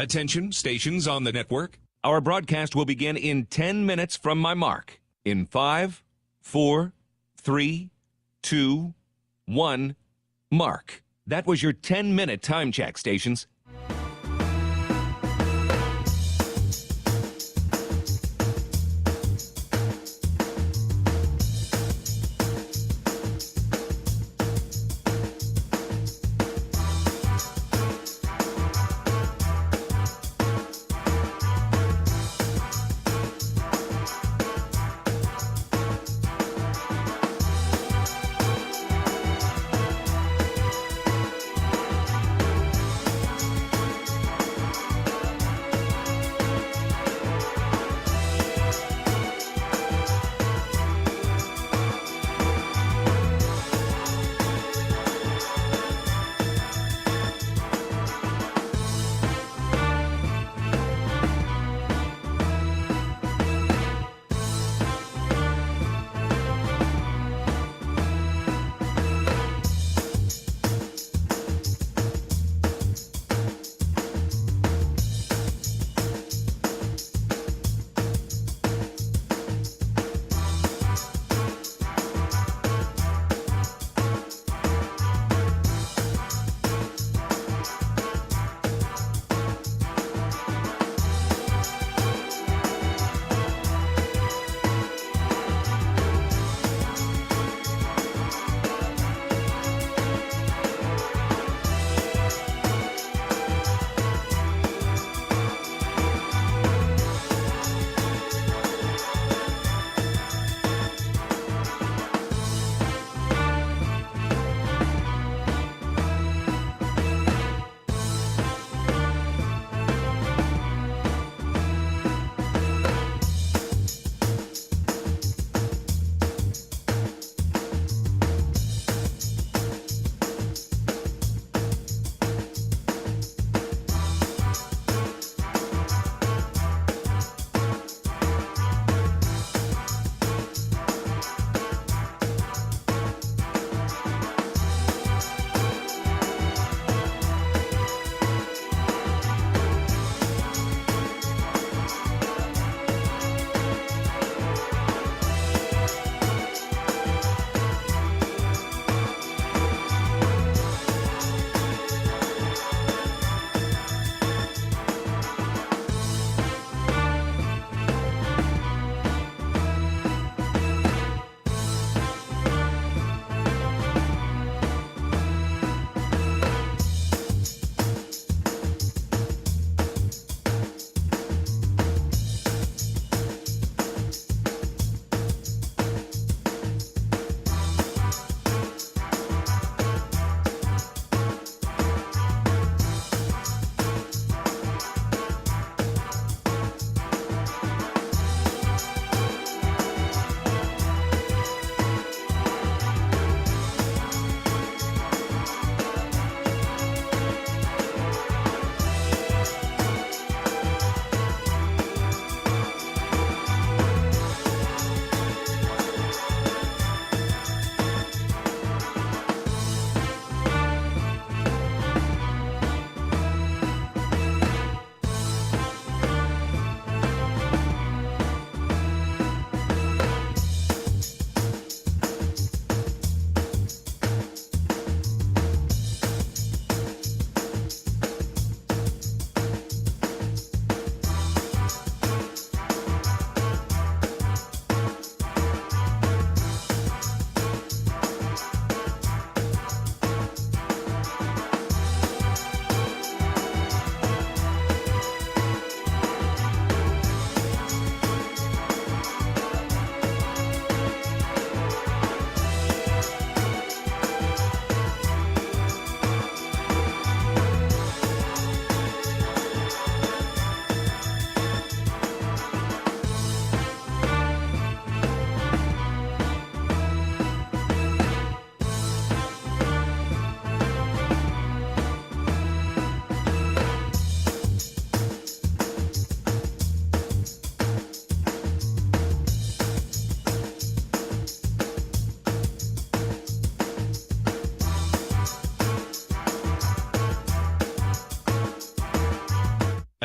Attention, stations on the network. Our broadcast will begin in 10 minutes from my mark. In 5, 4, 3, 2, 1, mark. That was your 10-minute time check, stations.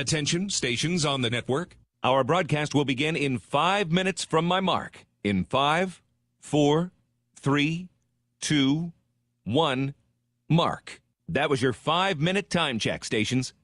Attention, stations on the network. Our broadcast will begin in 5 minutes from my mark. In 5, 4, 3, 2, 1, mark. That was your 5-minute time check, stations.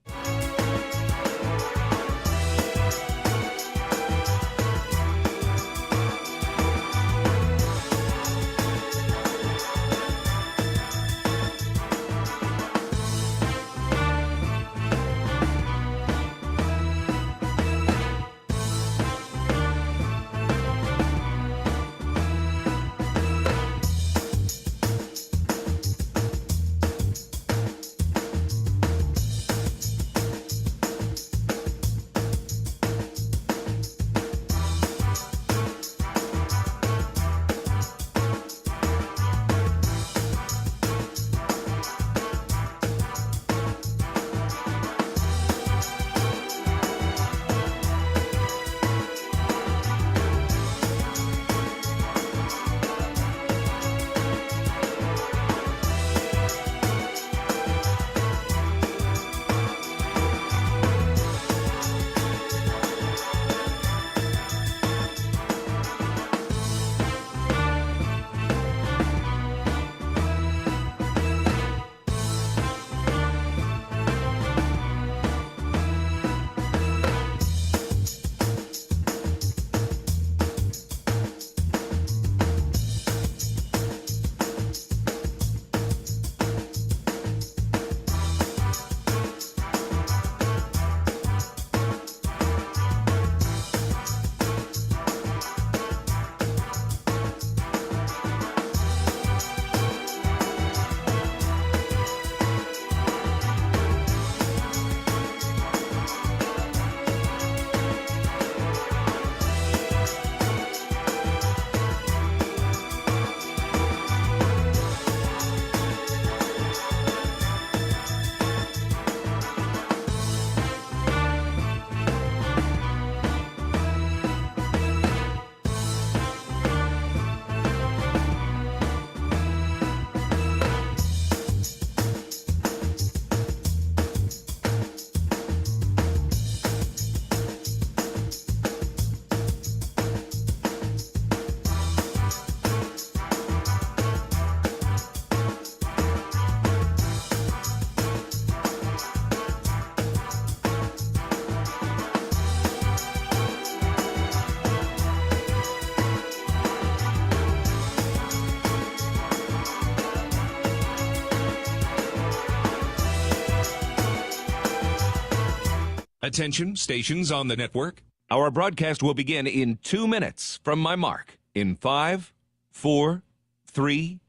Attention, stations on the network. Our broadcast will begin in 2 minutes from my mark. In 5, 4, 3,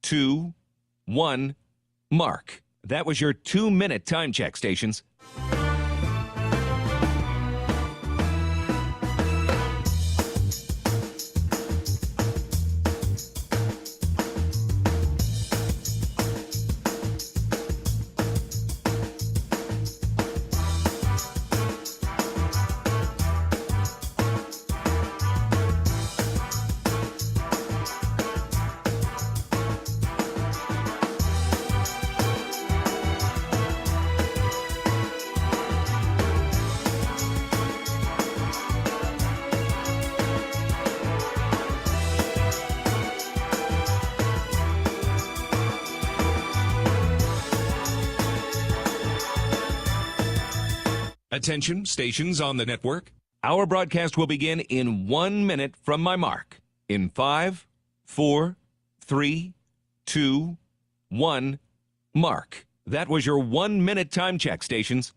2, 1, mark. That was your 2-minute time check, stations. Attention, stations on the network. Our broadcast will begin in 1 minute from my mark. In 5, 4, 3, 2, 1, mark. That was your 1-minute time check, stations.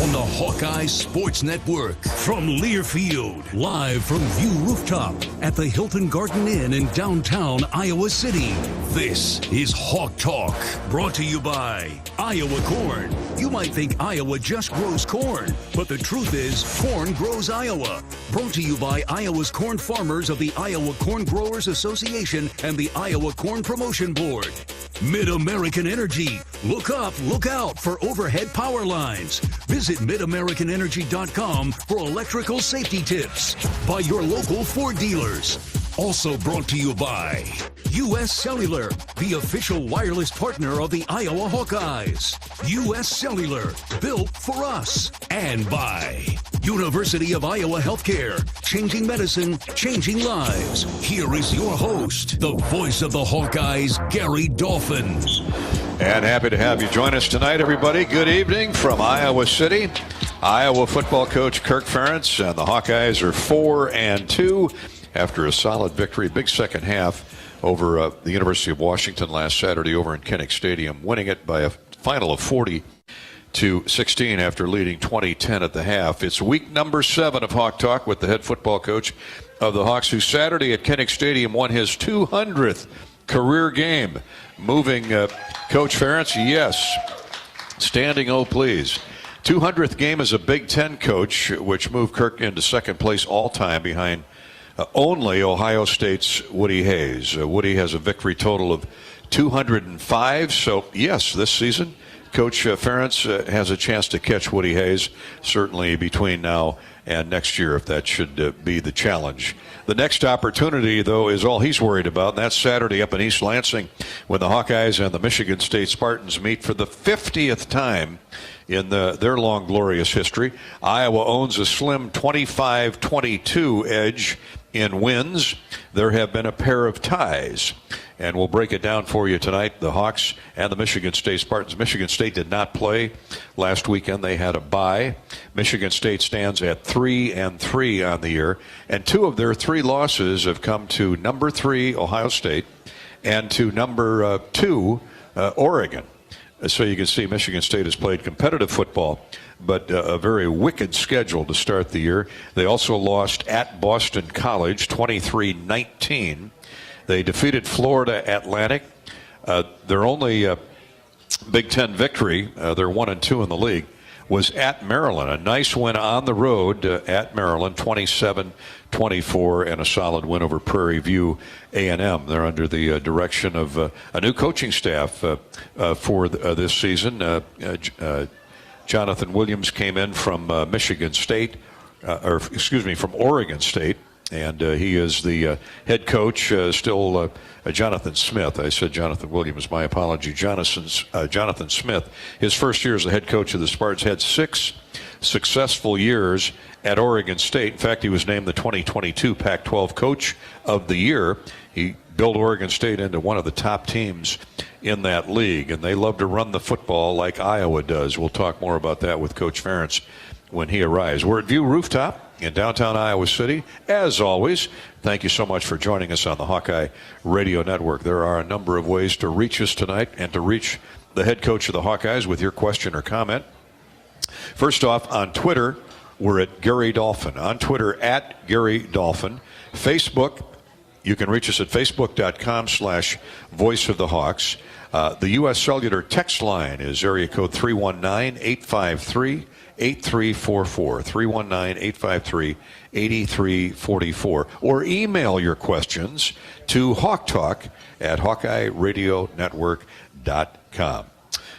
on the Hawkeyes Sports Network. From Learfield, live from View Rooftop at the Hilton Garden Inn in downtown Iowa City. This is Hawk Talk, brought to you by Iowa Corn. You might think Iowa just grows corn, but the truth is corn grows Iowa. Brought to you by Iowa's corn farmers of the Iowa Corn Growers Association and the Iowa Corn Promotion Board. Mid-American Energy. Look up, look out for overhead power lines. Visit midamericanenergy.com for electrical safety tips. By your local Ford dealers. Also brought to you by U.S. Cellular, the official wireless partner of the Iowa Hawkeyes. U.S. Cellular, built for us. And by University of Iowa Healthcare, changing medicine, changing lives. Here is your host, the voice of the Hawkeyes, Gary Dolphin. And happy to have you join us tonight, everybody. Good evening from Iowa City. Iowa football coach Kirk Ferentz and the Hawkeyes are 4-2 after a solid victory, big second half over the University of Washington last Saturday over in Kinnick Stadium, winning it by a final of 40-16 after leading 20-10 at the half. It's week number 7 of Hawk Talk with the head football coach of the Hawks, who Saturday at Kinnick Stadium won his 200th career game. Moving Coach Ferentz, yes. Standing, oh please. 200th game as a Big Ten coach, which moved Kirk into second place all-time behind only Ohio State's Woody Hayes. Woody has a victory total of 205. So, yes, this season, Coach Ferentz has a chance to catch Woody Hayes, certainly between now and next year, if that should be the challenge. The next opportunity, though, is all he's worried about, and that's Saturday up in East Lansing when the Hawkeyes and the Michigan State Spartans meet for the 50th time in their long, glorious history. Iowa owns a slim 25-22 edge in wins. There have been a pair of ties, and we'll break it down for you tonight. The Hawks and the Michigan State Spartans. Michigan State did not play last weekend. They had a bye. Michigan State stands at 3-3 on the year, and 2 of their 3 losses have come to number 3 Ohio State and to number 2 Oregon. So you can see Michigan State has played competitive football, but a very wicked schedule to start the year. They also lost at Boston College 23-19. They defeated Florida Atlantic. Their only Big Ten victory, they're 1-2 in the league, was at Maryland. A nice win on the road at Maryland, 27-24, and a solid win over Prairie View A&M. They're under the direction of a new coaching staff for this season. Jonathan Williams came in from Michigan State, from Oregon State, and he is the head coach. Still, Jonathan Smith. I said Jonathan Williams. My apology. Jonathan Smith. His first year as the head coach of the Spartans, had 6 successful years at Oregon State. In fact, he was named the 2022 Pac-12 Coach of the Year. He built Oregon State into one of the top teams in that league, and they love to run the football like Iowa does. We'll talk more about that with Coach Ferentz when he arrives. We're at View Rooftop in downtown Iowa City. As always, thank you so much for joining us on the Hawkeye Radio Network. There are a number of ways to reach us tonight and to reach the head coach of the Hawkeyes with your question or comment. First off, on Twitter, we're at Gary Dolphin. On Twitter, at Gary Dolphin. Facebook, you can reach us at facebook.com/Voice of the Hawks. The U.S. Cellular text line is area code 319-853-8344, 319-853-8344. Or email your questions to hawktalk@hawkeyeradionetwork.com.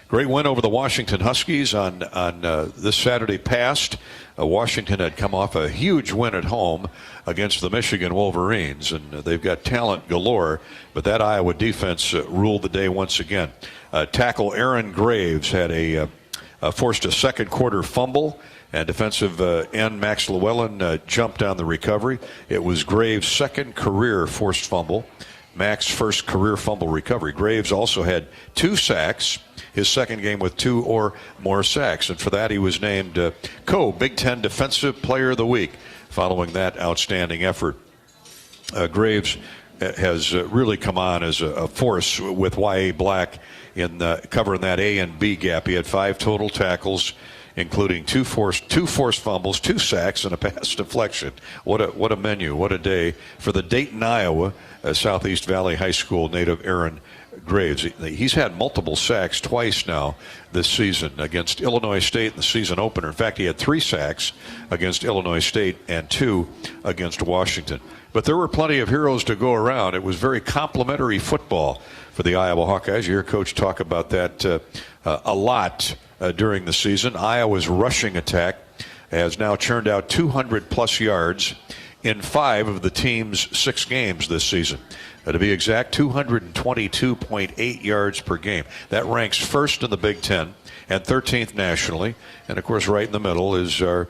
Great win over the Washington Huskies on this Saturday past. Washington had come off a huge win at home against the Michigan Wolverines, and they've got talent galore, but that Iowa defense ruled the day once again. Tackle Aaron Graves had forced a second quarter fumble, and defensive end Max Llewellyn jumped on the recovery. It was Graves' second career forced fumble, Max's first career fumble recovery. Graves also had 2 sacks, his second game with 2 or more sacks, and for that he was named Big Ten Defensive Player of the Week following that outstanding effort. Graves has really come on as a force with Y.A. Black in covering that A and B gap. He had 5 total tackles, including two forced fumbles, 2 sacks, and a pass deflection. What a menu! What a day for the Dayton, Iowa Southeast Valley High School native Aaron Graves. He's had multiple sacks twice now this season against Illinois State in the season opener. In fact, he had 3 sacks against Illinois State and 2 against Washington. But there were plenty of heroes to go around. It was very complimentary football for the Iowa Hawkeyes. You hear Coach talk about that a lot during the season. Iowa's rushing attack has now churned out 200-plus yards in 5 of the team's 6 games this season. To be exact, 222.8 yards per game. That ranks first in the Big Ten and 13th nationally. And, of course, right in the middle is our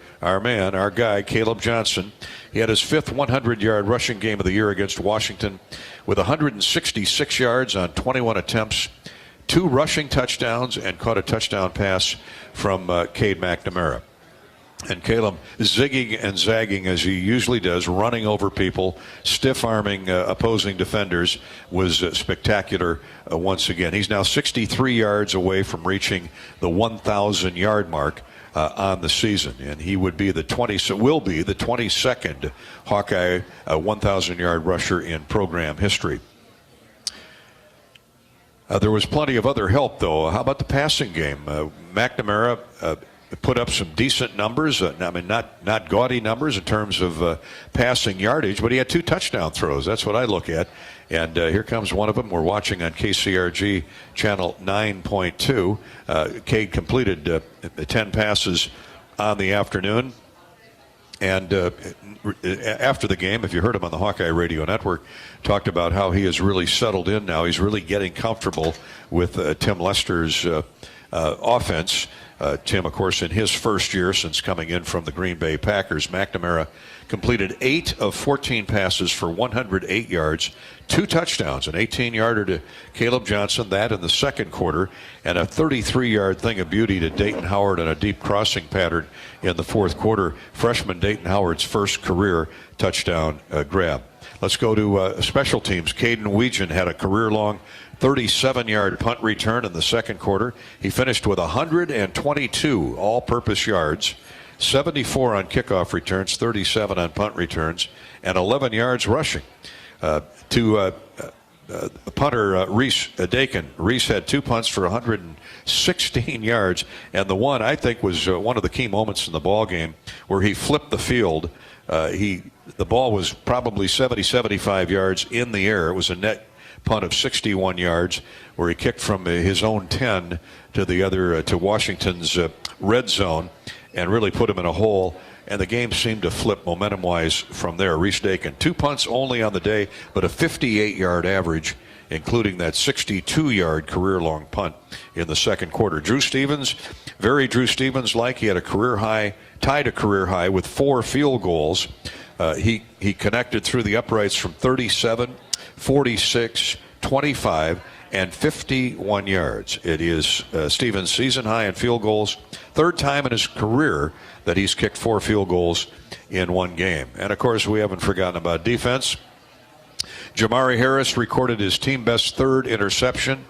guy, Caleb Johnson. He had his 5th 100-yard rushing game of the year against Washington with 166 yards on 21 attempts, 2 rushing touchdowns, and caught a touchdown pass from Cade McNamara. And Caleb zigging and zagging as he usually does, running over people, stiff-arming opposing defenders, was spectacular once again. He's now 63 yards away from reaching the 1,000-yard mark on the season, and he will be the 22nd Hawkeye 1,000-yard rusher in program history. There was plenty of other help, though. How about the passing game? McNamara put up some decent numbers. Not gaudy numbers in terms of passing yardage, but he had 2 touchdown throws. That's what I look at. And here comes one of them. We're watching on KCRG channel 9.2. Cade completed 10 passes on the afternoon. And after the game, if you heard him on the Hawkeye Radio Network, talked about how he has really settled in now. He's really getting comfortable with Tim Lester's offense. Tim, of course, in his first year since coming in from the Green Bay Packers, McNamara completed 8 of 14 passes for 108 yards, 2 touchdowns, an 18-yarder to Caleb Johnson, that in the second quarter, and a 33-yard thing of beauty to Dayton Howard on a deep crossing pattern in the fourth quarter. Freshman Dayton Howard's first career touchdown grab. Let's go to special teams. Caden Weegan had a career-long 37-yard punt return in the second quarter. He finished with 122 all-purpose yards, 74 on kickoff returns, 37 on punt returns, and 11 yards rushing. Punter Reese Dakin. Reese had 2 punts for 116 yards, and the one I think was one of the key moments in the ball game where he flipped the field. The ball was probably 75 yards in the air. It was a net punt of 61 yards where he kicked from his own 10 to the other to Washington's red zone and really put him in a hole, and the game seemed to flip momentum-wise from there. Reese Dakin, 2 punts only on the day, but a 58-yard average, including that 62-yard career-long punt in the second quarter. Drew Stevens, very Drew Stevens-like. He had tied a career high with 4 field goals. He connected through the uprights from 37, 46, 25, and 51 yards. It is Stevens' season high in field goals. 3rd time in his career that he's kicked 4 field goals in one game. And, of course, we haven't forgotten about defense. Jamari Harris recorded his team-best 3rd interception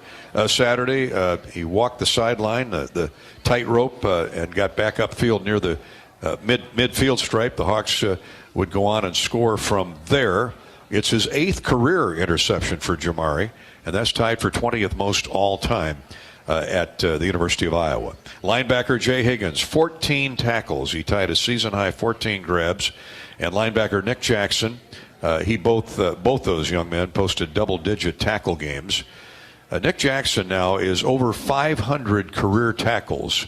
Saturday. He walked the sideline, the tightrope, and got back upfield near the midfield stripe. The Hawks would go on and score from there. It's his 8th career interception for Jamari, and that's tied for 20th most all-time at the University of Iowa. Linebacker Jay Higgins, 14 tackles. He tied a season-high 14 grabs. And linebacker Nick Jackson, both those young men posted double-digit tackle games. Nick Jackson now is over 500 career tackles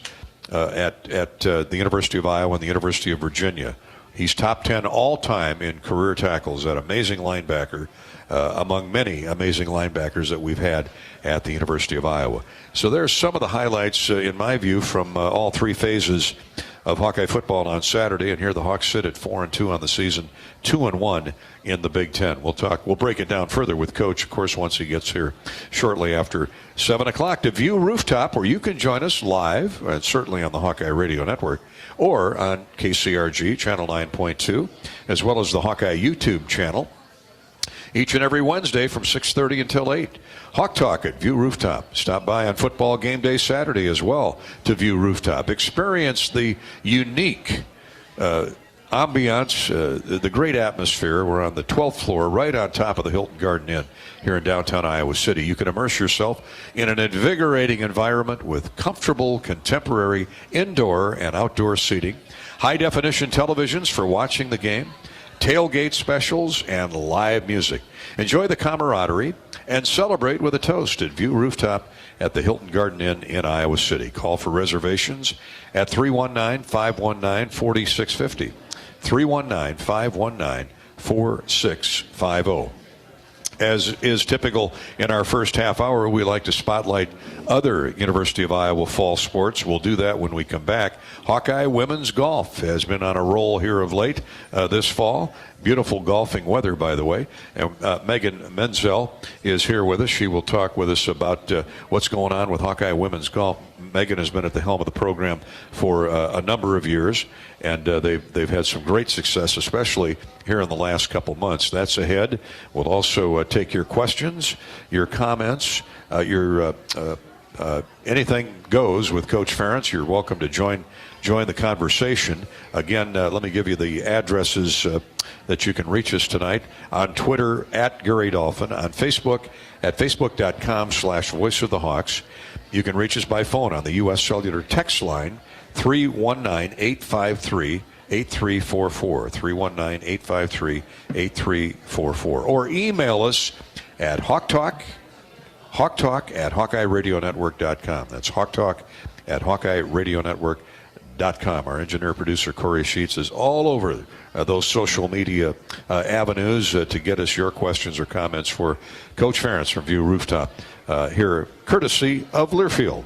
at the University of Iowa and the University of Virginia. He's top 10 all-time in career tackles, that amazing linebacker, among many amazing linebackers that we've had at the University of Iowa. So there's some of the highlights, in my view, from all 3 phases of Hawkeye football on Saturday. And here the Hawks sit at 4-2 on the season, 2-1 in the Big Ten. We'll break it down further with Coach, of course, once he gets here shortly after 7 o'clock to View Rooftop, where you can join us live, and certainly on the Hawkeye Radio Network, or on KCRG channel 9.2, as well as the Hawkeye YouTube channel. each and every Wednesday from 6:30 until 8. Hawk Talk at View Rooftop. Stop by on Football Game Day Saturday as well to View Rooftop. Experience the unique ambiance, the great atmosphere. We're on the 12th floor, right on top of the Hilton Garden Inn here in downtown Iowa City. You can immerse yourself in an invigorating environment with comfortable, contemporary indoor and outdoor seating, high-definition televisions for watching the game, tailgate specials, and live music. Enjoy the camaraderie and celebrate with a toast at View Rooftop at the Hilton Garden Inn in Iowa City. Call for reservations at 319-519-4650. 319-519-4650. As is typical in our first half hour, we like to spotlight other University of Iowa fall sports. We'll do that when we come back. Hawkeye women's golf has been on a roll here of late this fall. Beautiful golfing weather, by the way. And Megan Menzel is here with us. She will talk with us about what's going on with Hawkeye women's golf. Megan has been at the helm of the program for a number of years, and they've had some great success, especially here in the last couple months. That's ahead. We'll also take your questions, your comments, your anything goes with Coach Ferentz. You're welcome to join the conversation. Again, let me give you the addresses that you can reach us tonight. On Twitter, at Gary Dolphin. On Facebook, at facebook.com/Voice of the Hawks. You can reach us by phone on the U.S. Cellular text line, 319-853-8344. 319-853-8344. Or email us at hawktalk at HawkeyeRadioNetwork.com. That's hawktalk at HawkeyeRadioNetwork.com. Our engineer producer Corey Sheets is all over those social media avenues to get us your questions or comments for Coach Ferentz from View Rooftop here, courtesy of Learfield.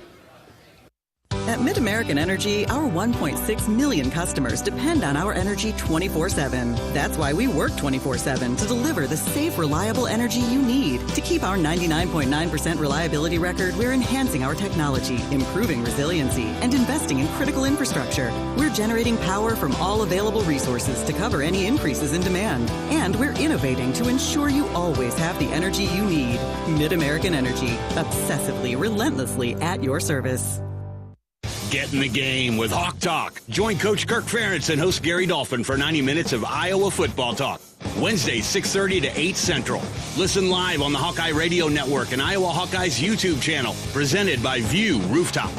At Mid-American Energy, our 1.6 million customers depend on our energy 24/7. That's why we work 24/7 to deliver the safe, reliable energy you need. To keep our 99.9% reliability record, we're enhancing our technology, improving resiliency, and investing in critical infrastructure. We're generating power from all available resources to cover any increases in demand. And we're innovating to ensure you always have the energy you need. Mid-American Energy, obsessively, relentlessly at your service. Get in the game with Hawk Talk. Join Coach Kirk Ferentz and host Gary Dolphin for 90 minutes of Iowa football talk. Wednesday, 6:30 to 8 Central. Listen live on the Hawkeye Radio Network and Iowa Hawkeyes YouTube channel. Presented by View Rooftop.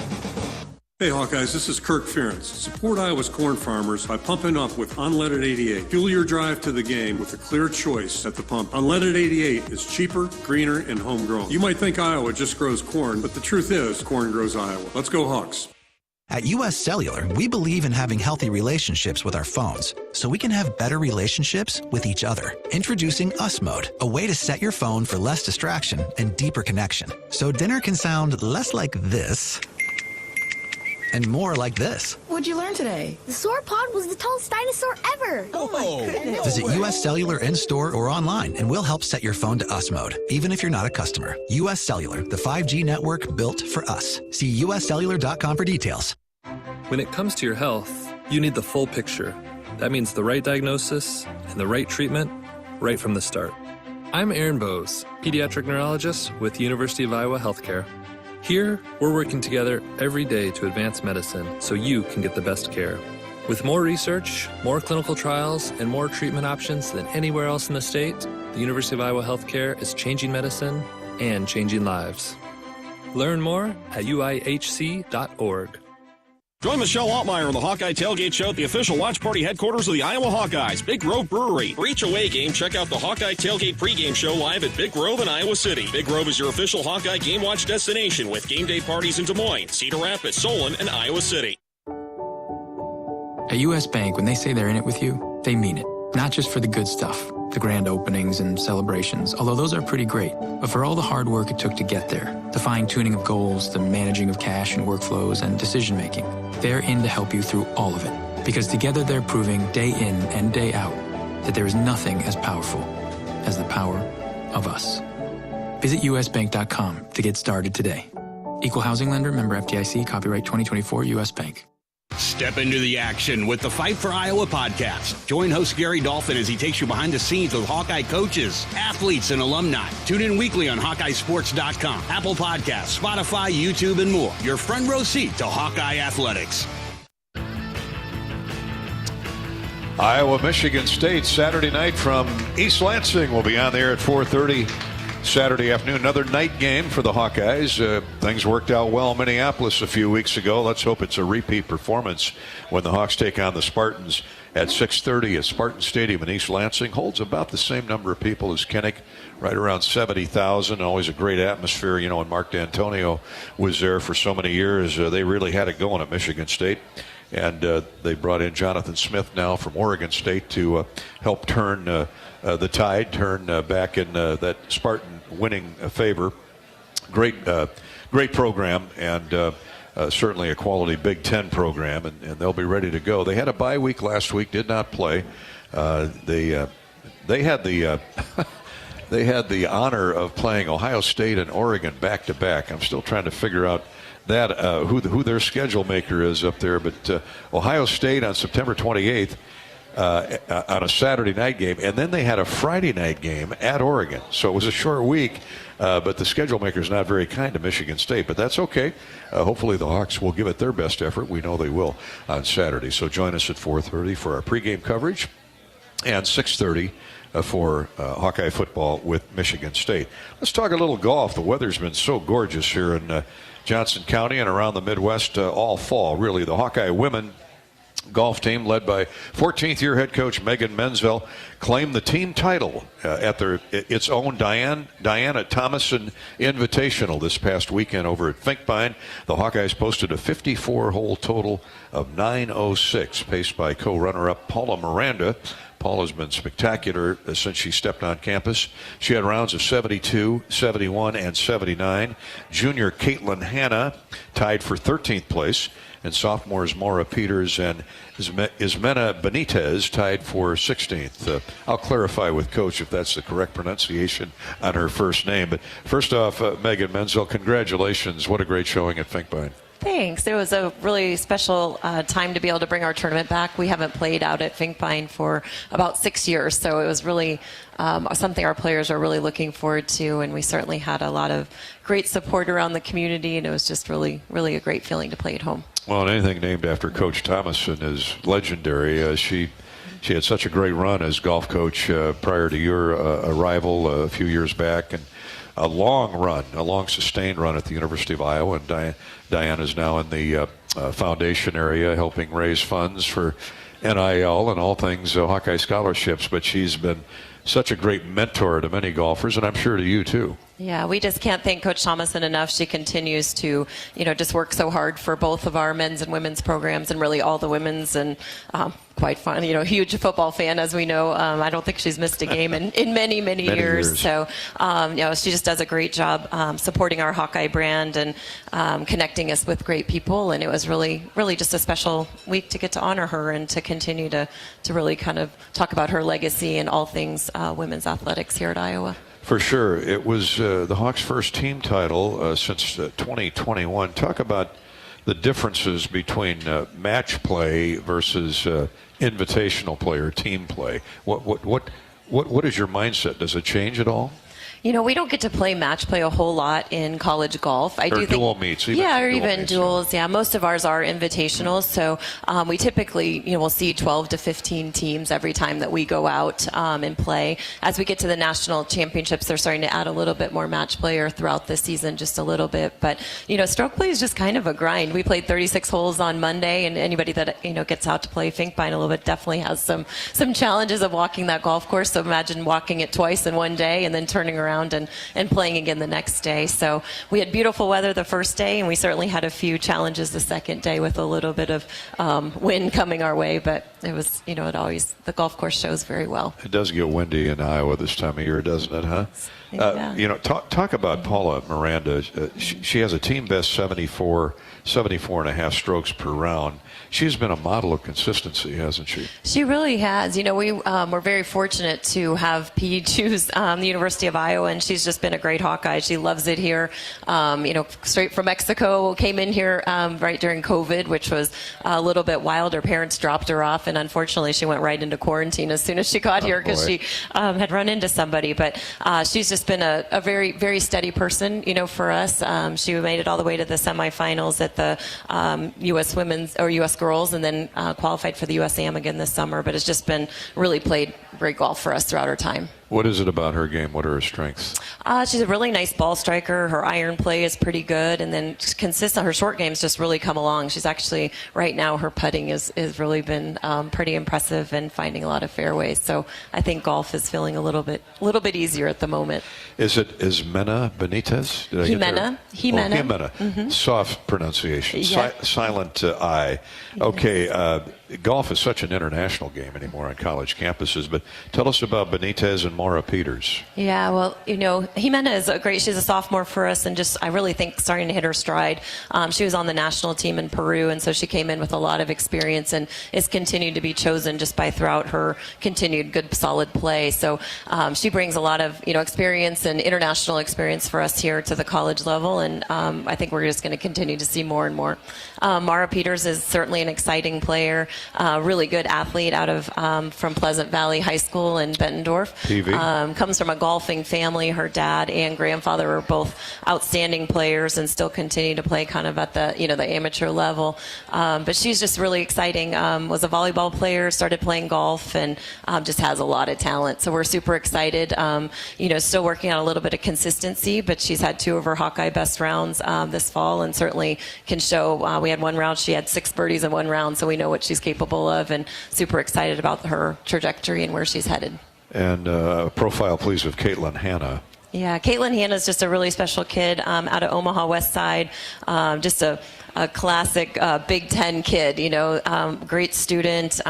Hey Hawkeyes, this is Kirk Ferentz. Support Iowa's corn farmers by pumping up with Unleaded 88. Fuel your drive to the game with a clear choice at the pump. Unleaded 88 is cheaper, greener, and homegrown. You might think Iowa just grows corn, but the truth is corn grows Iowa. Let's go Hawks. At U.S. Cellular, we believe in having healthy relationships with our phones so we can have better relationships with each other. Introducing US Mode, a way to set your phone for less distraction and deeper connection. So dinner can sound less like this and more like this. What'd you learn today? The sauropod was the tallest dinosaur ever. Oh my goodness. Visit U.S. Cellular in-store or online and we'll help set your phone to US Mode, even if you're not a customer. U.S. Cellular, the 5G network built for us. See uscellular.com for details. When it comes to your health, you need the full picture. That means the right diagnosis and the right treatment right from the start. I'm Aaron Bose, pediatric neurologist with University of Iowa Healthcare. Here, we're working together every day to advance medicine so you can get the best care. With more research, more clinical trials, and more treatment options than anywhere else in the state, the University of Iowa Healthcare is changing medicine and changing lives. Learn more at uihc.org. Join Michelle Altmeyer on the Hawkeye Tailgate Show at the official watch party headquarters of the Iowa Hawkeyes, Big Grove Brewery. For each away game, check out the Hawkeye Tailgate pregame show live at Big Grove in Iowa City. Big Grove is your official Hawkeye game watch destination with game day parties in Des Moines, Cedar Rapids, Solon, and Iowa City. At U.S. Bank, when they say they're in it with you, they mean it. Not just for the good stuff, the grand openings and celebrations, although those are pretty great, but for all the hard work it took to get there, the fine-tuning of goals, the managing of cash and workflows, and decision-making. They're in to help you through all of it, because together they're proving day in and day out that there is nothing as powerful as the power of us. Visit usbank.com to get started today. Equal housing lender, member FDIC, copyright 2024 U.S. Bank. Step into the action with the Fight for Iowa podcast. Join host Gary Dolphin as he takes you behind the scenes with Hawkeye coaches, athletes, and alumni. Tune in weekly on HawkeyeSports.com, Apple Podcasts, Spotify, YouTube, and more. Your front row seat to Hawkeye athletics. Iowa, Michigan State, Saturday night from East Lansing. Will be on there at 4:30 Saturday afternoon. Another night game for the Hawkeyes. Things worked out well in Minneapolis a few weeks ago. Let's hope it's a repeat performance when the Hawks take on the Spartans at 6:30 at Spartan Stadium in East Lansing. Holds about the same number of people as Kinnick, right around 70,000. Always a great atmosphere, you know, and Mark D'Antonio was there for so many years. They really had it going at Michigan State. And they brought in Jonathan Smith now from Oregon State to help turn the tide, turn back in that Spartan winning favor. Great program, and certainly a quality Big Ten program, and they'll be ready to go. They had a bye week last week, did not play. They had the they had the honor of playing Ohio State and Oregon back to back. I'm still trying to figure out that who their schedule maker is up there, but Ohio State on September 28th on a Saturday night game, and then they had a Friday night game at Oregon. So it was a short week, but the schedule maker is not very kind to Michigan State, but that's okay. Hopefully the Hawks will give it their best effort. We know they will on Saturday. So join us at 4:30 for our pregame coverage, and 6:30 for Hawkeye football with Michigan State. Let's talk a little golf. The weather's been so gorgeous here in Johnson County and around the Midwest all fall. Really, the Hawkeye women golf team, led by 14th-year head coach Megan Menzel, claimed the team title at its own Diana Thomason Invitational this past weekend over at Finkbine. The Hawkeyes posted a 54-hole total of 906, paced by co-runner-up Paula Miranda. Paula's been spectacular since she stepped on campus. She had rounds of 72, 71, and 79. Junior Caitlin Hanna tied for 13th place, and sophomores Maura Peters and Ismena Benitez tied for 16th. I'll clarify with Coach if that's the correct pronunciation on her first name. But first off, Megan Menzel, congratulations. What a great showing at Finkbine. Thanks. It was a really special time to be able to bring our tournament back. We haven't played out at Finkbine for about 6 years, so it was really something our players are really looking forward to, and we certainly had a lot of great support around the community, and it was just really, really a great feeling to play at home. Well, and anything named after Coach Thomason is legendary. She had such a great run as golf coach prior to your arrival a few years back, and a long sustained run at the University of Iowa. And Diane is now in the foundation area helping raise funds for NIL and all things Hawkeye scholarships. But she's been such a great mentor to many golfers, and I'm sure to you too. Yeah, we just can't thank Coach Thomason enough. She continues to, just work so hard for both of our men's and women's programs, and really all the women's, and quite fun. Huge football fan, as we know. I don't think she's missed a game in many years. So, she just does a great job supporting our Hawkeye brand and connecting us with great people. And it was really, really just a special week to get to honor her and to continue to really kind of talk about her legacy and all things women's athletics here at Iowa. For sure. It was the Hawks' first team title since 2021. Talk about the differences between match play versus invitational play or team play. What is your mindset? Does it change at all? We don't get to play match play a whole lot in college golf. I do think dual meets. Even duels. Yeah, most of ours are invitationals. So we typically, we'll see 12 to 15 teams every time that we go out and play. As we get to the national championships, they're starting to add a little bit more match play or throughout the season, just a little bit. But stroke play is just kind of a grind. We played 36 holes on Monday, and anybody that gets out to play Finkbine a little bit definitely has some challenges of walking that golf course. So imagine walking it twice in one day and then turning around and playing again the next day. So we had beautiful weather the first day, and we certainly had a few challenges the second day with a little bit of wind coming our way, but it was, the golf course shows very well. It does get windy in Iowa this time of year, doesn't it, huh? Talk about Paula Miranda. She has a team best 74 and a half strokes per round. She's been a model of consistency, hasn't she? She really has. We're very fortunate to have P choose the University of Iowa, and she's just been a great Hawkeye. She loves it here. Straight from Mexico, came in here right during COVID, which was a little bit wild. Her parents dropped her off, and unfortunately she went right into quarantine as soon as she got here because she had run into somebody. But she's just been a very, very steady person, for us. She made it all the way to the semifinals at the U.S. women's or U.S. girls, and then qualified for the USAM again this summer. But it's just been really played great golf for us throughout her time. What is it about her game? What are her strengths? She's a really nice ball striker. Her iron play is pretty good, and then consistent. Her short game's just really come along. She's actually right now her putting is really been pretty impressive and finding a lot of fairways. So I think golf is feeling a little bit easier at the moment. Is Mena Benitez? Jimena. Mm-hmm. Soft pronunciation. Yeah. Silent I. Okay. Golf is such an international game anymore on college campuses, but tell us about Benitez and Maura Peters. Yeah, well, Jimena is she's a sophomore for us, and I really think starting to hit her stride. She was on the national team in Peru, and so she came in with a lot of experience and is continued to be chosen just by throughout her continued good, solid play. So she brings a lot of, experience and international experience for us here to the college level, and I think we're just going to continue to see more and more. Maura Peters is certainly an exciting player. Really good athlete out of from Pleasant Valley High School in Bettendorf. Comes from a golfing family. Her dad and grandfather are both outstanding players and still continue to play kind of at the the amateur level. But she's just really exciting. Was a volleyball player, started playing golf, and just has a lot of talent. So we're super excited. Still working on a little bit of consistency, but she's had 2 of her Hawkeye best rounds this fall, and certainly can show. We had one round; she had 6 birdies in one round, so we know what she's capable of, and super excited about her trajectory and where she's headed. And profile, please, of Caitlin Hanna. Yeah, Caitlin Hanna is just a really special kid out of Omaha West Side. Just a classic Big Ten kid, great student.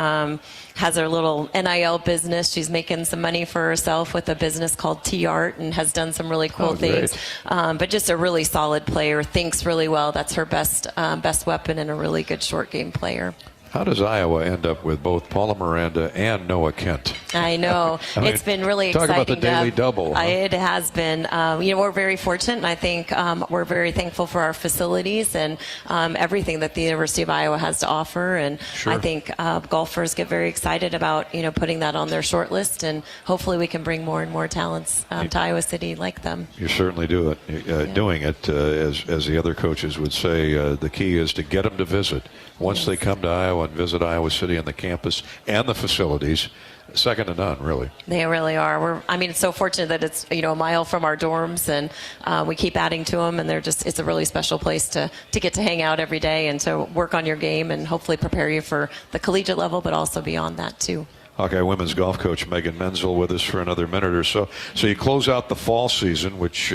Has her little NIL business. She's making some money for herself with a business called T-Art and has done some really cool things. But just a really solid player, thinks really well. That's her best weapon, and a really good short game player. How does Iowa end up with both Paula Miranda and Noah Kent? I know. It's been really exciting. Talk about the daily double. Huh? It has been. We're very fortunate, and I think we're very thankful for our facilities and everything that the University of Iowa has to offer. And I think golfers get very excited about, putting that on their short list, and hopefully we can bring more and more talents to Iowa City like them. You certainly do it. Doing it, as the other coaches would say, the key is to get them to visit. Once they come to Iowa and visit Iowa City and the campus and the facilities, second to none, really. They really are. It's so fortunate that it's a mile from our dorms, and we keep adding to them, and it's a really special place to get to hang out every day and to work on your game and hopefully prepare you for the collegiate level, but also beyond that too. Hawkeye women's golf coach Megan Menzel with us for another minute or so. So you close out the fall season, which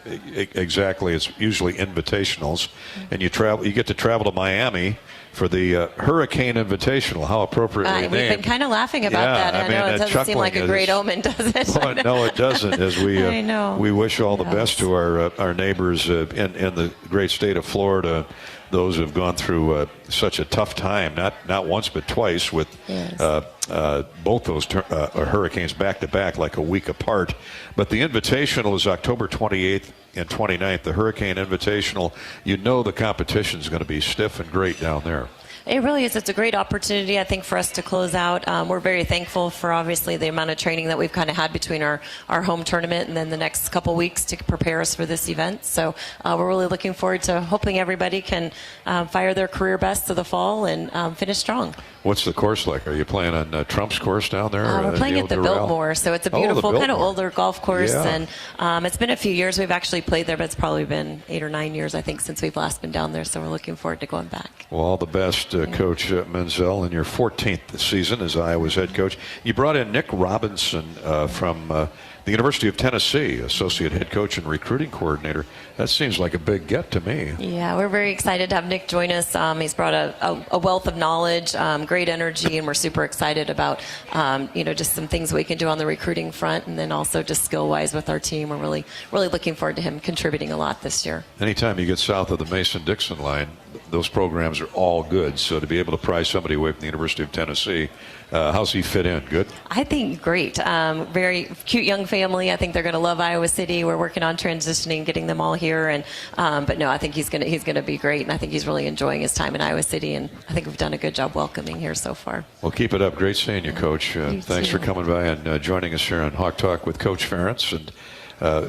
exactly, it's usually invitationals, and you get to travel to Miami for the Hurricane Invitational. How appropriately named. We've been kind of laughing about that. I know it doesn't seem like a great omen, does it? No, it doesn't. As we wish all the best to our neighbors in the great state of Florida, those who have gone through such a tough time, not once but twice, with both those hurricanes back to back, like a week apart. But the Invitational is October 28th and 29th. The Hurricane Invitational, the competition is going to be stiff and great down there. It really is. It's a great opportunity, I think, for us to close out. We're very thankful for, obviously, the amount of training that we've kind of had between our home tournament and then the next couple weeks to prepare us for this event. So we're really looking forward to hoping everybody can fire their career best to the fall and finish strong. What's the course like? Are you playing on Trump's course down there? We're playing at the Biltmore, so it's a beautiful, kind of older golf course. Yeah. And it's been a few years we've actually played there, but it's probably been 8 or 9 years, I think, since we've last been down there. So we're looking forward to going back. Well, all the best, Coach Menzel, in your 14th season as Iowa's head coach. You brought in Nick Robinson from the University of Tennessee, associate head coach and recruiting coordinator. That seems like a big get to me. Yeah, we're very excited to have Nick join us. He's brought a wealth of knowledge, great energy, and we're super excited about, just some things we can do on the recruiting front, and then also just skill-wise with our team. We're really looking forward to him contributing a lot this year. Anytime you get south of the Mason-Dixon line, those programs are all good. So to be able to prize somebody away from the University of Tennessee, how's he fit in? Good? I think great. Very cute young family. I think they're going to love Iowa City. We're working on transitioning, getting them all here. And but no, I think he's going to be great. And I think he's really enjoying his time in Iowa City. And I think we've done a good job welcoming here so far. Well, keep it up. Great seeing you, Coach. Thanks for coming by and joining us here on Hawk Talk with Coach Ferentz and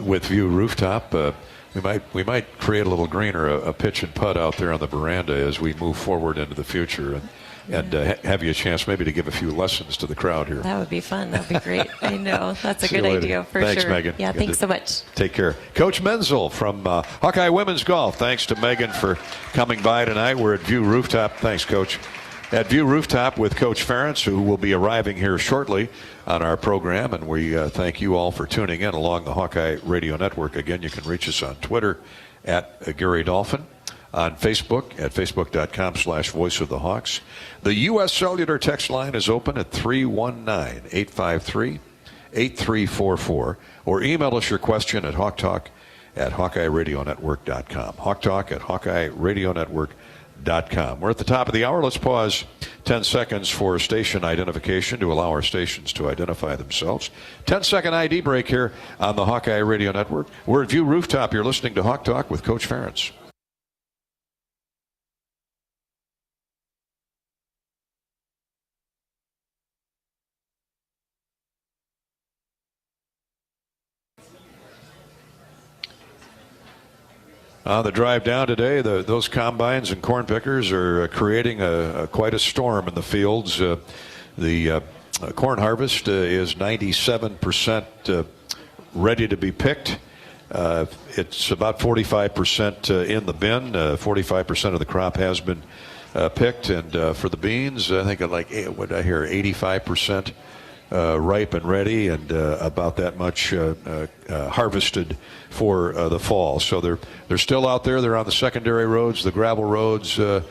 with View Rooftop. We might create a little green or a pitch and putt out there on the veranda as we move forward into the future and have you a chance maybe to give a few lessons to the crowd here. That would be fun. That would be great. I know. That's a good idea for Thanks, sure. Megan. Yeah, thanks so much. Take care. Coach Menzel from Hawkeye Women's Golf. Thanks to Megan for coming by tonight. We're at View Rooftop. Thanks, Coach. At View Rooftop with Coach Ferentz, who will be arriving here shortly on our program. And we thank you all for tuning in along the Hawkeye Radio Network. Again, you can reach us on Twitter at Gary Dolphin, on Facebook at facebook.com/Voice of the Hawks. The U.S. Cellular text line is open at 319-853-8344. Or email us your question at hawktalk@HawkeyeRadioNetwork.com. hawktalk@HawkeyeRadioNetwork.com. We're at the top of the hour. Let's pause 10 seconds for station identification to allow our stations to identify themselves. 10-second ID break here on the Hawkeye Radio Network. We're at View Rooftop. You're listening to Hawk Talk with Coach Ferentz. The drive down today, those combines and corn pickers are creating quite a storm in the fields. The corn harvest is 97% ready to be picked. It's about 45% in the bin. 45% of the crop has been picked. And for the beans, I think what did I hear, 85% ripe and ready, and about that much harvested for the fall. So they're still out there. They're on the secondary roads, the gravel roads, the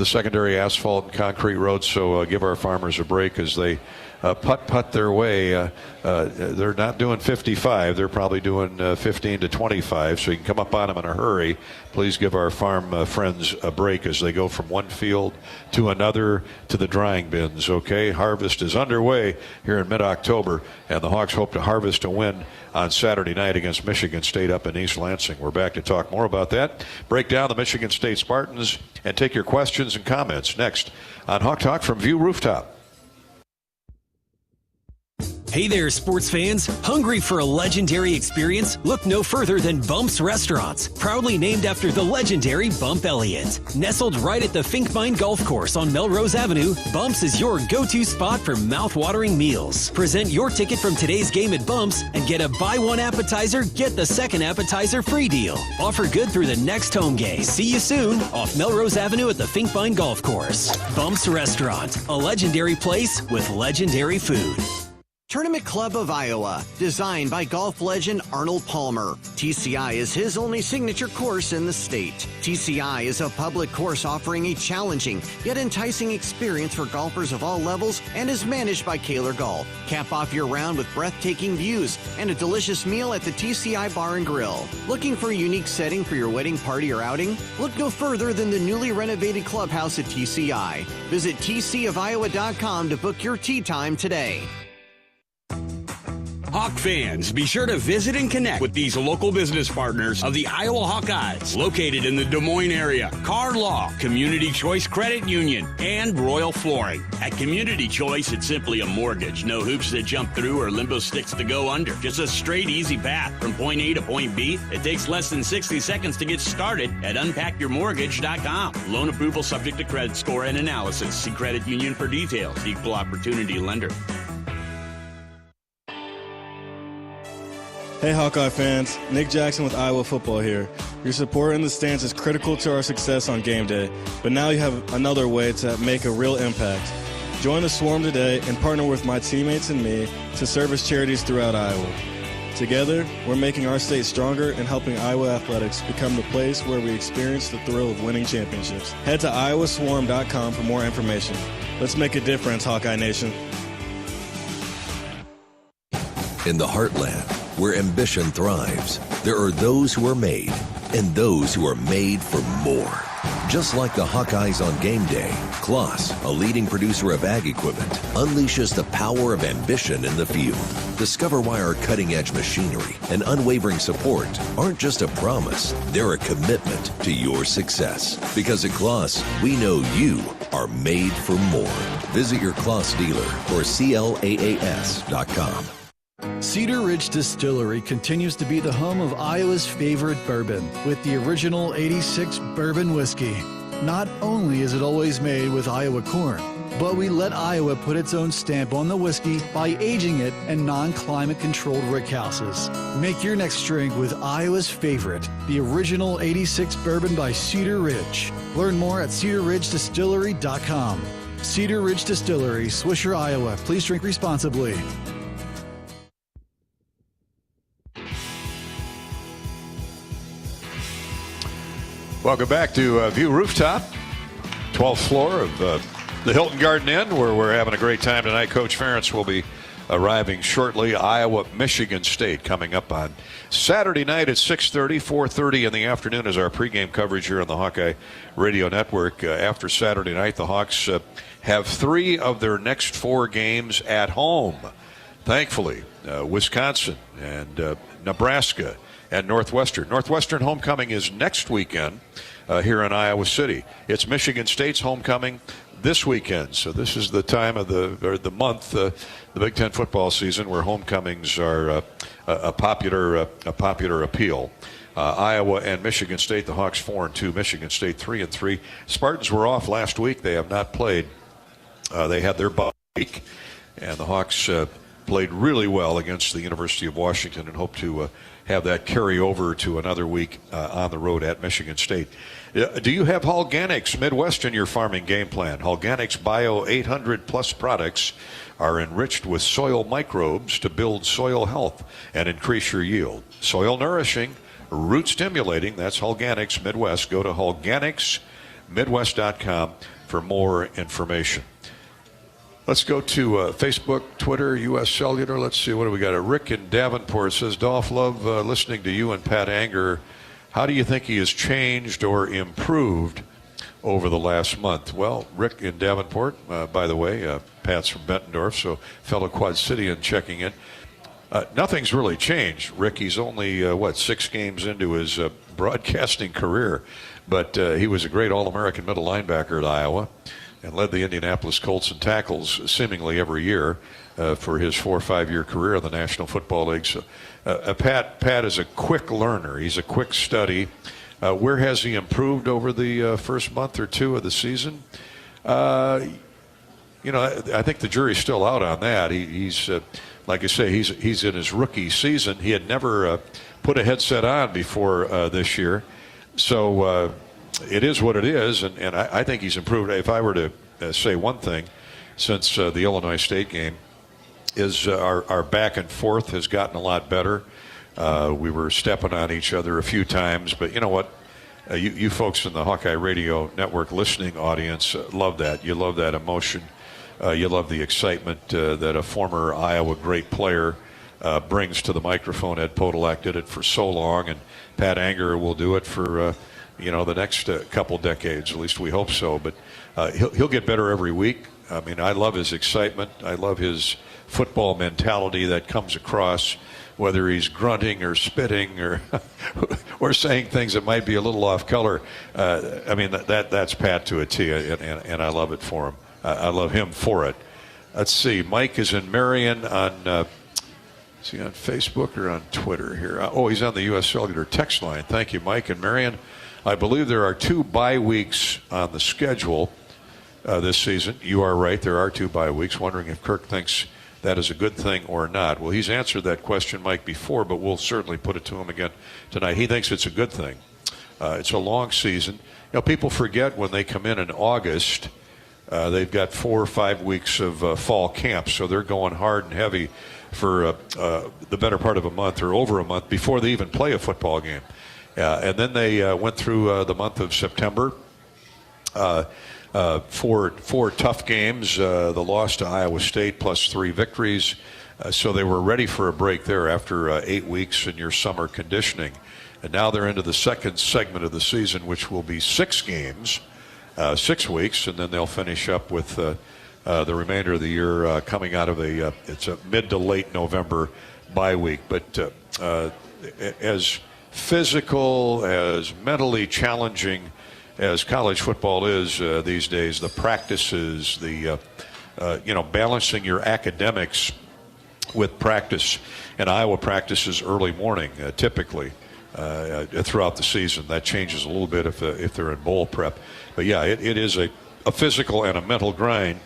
secondary asphalt and concrete roads. So give our farmers a break as they putt their way. They're not doing 55. They're probably doing 15 to 25. So you can come up on them in a hurry. Please give our farm friends a break as they go from one field to another to the drying bins. Okay, harvest is underway here in mid-October, and the Hawks hope to harvest a win on Saturday night against Michigan State up in East Lansing. We're back to talk more about that, break down the Michigan State Spartans, and take your questions and comments next on Hawk Talk from View Rooftop. Hey there, sports fans. Hungry for a legendary experience? Look no further than Bump's Restaurants, proudly named after the legendary Bump Elliott. Nestled right at the Finkbine Golf Course on Melrose Avenue, Bump's is your go-to spot for mouth-watering meals. Present your ticket from today's game at Bump's and get a buy one appetizer, get the second appetizer free deal. Offer good through the next home game. See you soon off Melrose Avenue at the Finkbine Golf Course. Bump's Restaurant, a legendary place with legendary food. Tournament Club of Iowa, designed by golf legend Arnold Palmer. TCI is his only signature course in the state. TCI is a public course offering a challenging yet enticing experience for golfers of all levels and is managed by Kaler Golf. Cap off your round with breathtaking views and a delicious meal at the TCI Bar and Grill. Looking for a unique setting for your wedding party or outing? Look no further than the newly renovated clubhouse at TCI. Visit tcofiowa.com to book your tee time today. Hawk fans, be sure to visit and connect with these local business partners of the Iowa Hawkeyes, located in the Des Moines area. Card Law, Community Choice Credit Union, and Royal Flooring. At Community Choice, it's simply a mortgage. No hoops to jump through or limbo sticks to go under. Just a straight, easy path from point A to point B. It takes less than 60 seconds to get started at unpackyourmortgage.com. Loan approval subject to credit score and analysis. See Credit Union for details. Equal opportunity lender. Hey Hawkeye fans, Nick Jackson with Iowa Football here. Your support in the stands is critical to our success on game day, but now you have another way to make a real impact. Join the Swarm today and partner with my teammates and me to service charities throughout Iowa. Together, we're making our state stronger and helping Iowa athletics become the place where we experience the thrill of winning championships. Head to iowaswarm.com for more information. Let's make a difference, Hawkeye Nation. In the heartland, where ambition thrives, there are those who are made and those who are made for more. Just like the Hawkeyes on game day, Kloss, a leading producer of ag equipment, unleashes the power of ambition in the field. Discover why our cutting-edge machinery and unwavering support aren't just a promise, they're a commitment to your success. Because at Kloss, we know you are made for more. Visit your Kloss dealer or CLAAS.com. Cedar Ridge Distillery continues to be the home of Iowa's favorite bourbon with the original 86 bourbon whiskey. Not only is it always made with Iowa corn, but we let Iowa put its own stamp on the whiskey by aging it in non-climate controlled rickhouses. Make your next drink with Iowa's favorite, the original 86 bourbon by Cedar Ridge. Learn more at cedarridgedistillery.com. Cedar Ridge Distillery, Swisher, Iowa. Please drink responsibly. Welcome back to View Rooftop, 12th floor of the Hilton Garden Inn, where we're having a great time tonight. Coach Ferentz will be arriving shortly. Iowa, Michigan State coming up on Saturday night at 6:30, 4:30 in the afternoon is our pregame coverage here on the Hawkeye Radio Network. After Saturday night, the Hawks have 3 of their next 4 games at home. Thankfully, Wisconsin and Nebraska and Northwestern. Northwestern homecoming is next weekend here in Iowa City. It's Michigan State's homecoming this weekend. So this is the time of the month, the Big Ten football season, where homecomings are a popular appeal. Iowa and Michigan State, the Hawks 4-2, Michigan State 3-3. Spartans were off last week. They have not played. They had their bye week, and the Hawks played really well against the University of Washington and hope to have that carry over to another week on the road at Michigan State. Do you have Hawkeyes Midwest in your farming game plan? Hawkeyes Bio 800+ products are enriched with soil microbes to build soil health and increase your yield. Soil nourishing, root stimulating, that's Hawkeyes Midwest. Go to HawkeyesMidwest.com for more information. Let's go to Facebook, Twitter, U.S. Cellular. Let's see, what do we got? Rick in Davenport says, Dolph, love listening to you and Pat Anger. How do you think he has changed or improved over the last month? Well, Rick in Davenport, by the way, Pat's from Bettendorf, so fellow Quad Cityan checking in. Nothing's really changed. Rick, he's only, 6 games into his broadcasting career, but he was a great All-American middle linebacker at Iowa and led the Indianapolis Colts in tackles seemingly every year for his 4 or 5 year career in the National Football League. So, Pat is a quick learner. He's a quick study. Where has he improved over the first month or 2 of the season? I think the jury's still out on that. He's like I say, he's in his rookie season. He had never put a headset on before this year. So it is what it is, and I think he's improved. If I were to say one thing since the Illinois State game, is our back and forth has gotten a lot better. We were stepping on each other a few times, but you know what? You folks in the Hawkeye Radio Network listening audience love that. You love that emotion. You love the excitement that a former Iowa great player brings to the microphone. Ed Podolak did it for so long, and Pat Anger will do it for the next couple decades. At least we hope so. But he'll get better every week. I mean, I love his excitement. I love his football mentality that comes across, whether he's grunting or spitting or or saying things that might be a little off color. I mean, that's Pat to a T, and I love it for him. I love him for it. Let's see. Mike is in Marion on. Is he on Facebook or on Twitter here? He's on the U.S. Cellular text line. Thank you, Mike and Marion. I believe there are 2 bye weeks on the schedule this season. You are right. There are 2 bye weeks. Wondering if Kirk thinks that is a good thing or not. Well, he's answered that question, Mike, before, but we'll certainly put it to him again tonight. He thinks it's a good thing. It's a long season. People forget when they come in August, they've got 4 or 5 weeks of fall camp, so they're going hard and heavy for the better part of a month or over a month before they even play a football game. And then they went through the month of September. Four tough games, the loss to Iowa State plus 3 victories. So they were ready for a break there after 8 weeks in your summer conditioning. And now they're into the second segment of the season, which will be 6 games, 6 weeks, and then they'll finish up with the remainder of the year coming out of it's a mid to late November bye week. But as physical, as mentally challenging as college football is these days, the practices, the balancing your academics with practice, and Iowa practices early morning typically throughout the season. That changes a little bit if they're in bowl prep. But yeah, it is a physical and a mental grind.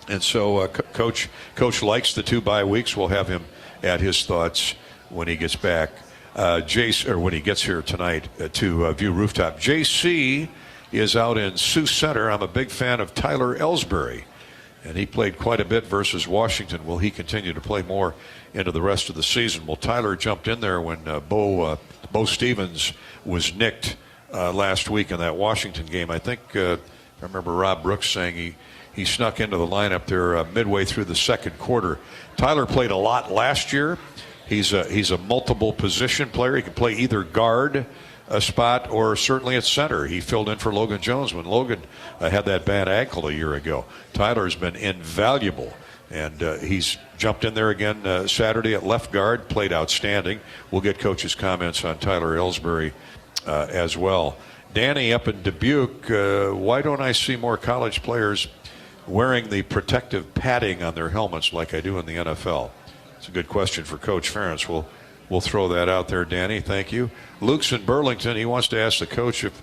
And so Coach likes the 2 bye weeks. We'll have him add his thoughts when he gets back. When he gets here tonight to View Rooftop. JC is out in Sioux Center. I'm a big fan of Tyler Ellsbury, and he played quite a bit versus Washington. Will he continue to play more into the rest of the season? Well, Tyler jumped in there when Bo Stevens was nicked last week in that Washington game. I think I remember Rob Brooks saying he snuck into the lineup there midway through the second quarter. Tyler played a lot last year. He's a multiple position player. He can play either guard a spot or certainly at center. He filled in for Logan Jones when Logan had that bad ankle a year ago. Tyler's been invaluable, and he's jumped in there again Saturday at left guard, played outstanding. We'll get Coach's comments on Tyler Ellsbury as well. Danny up in Dubuque, why don't I see more college players wearing the protective padding on their helmets like I do in the NFL? It's a good question for Coach Ferentz. We'll throw that out there, Danny. Thank you. Luke's in Burlington. He wants to ask the coach if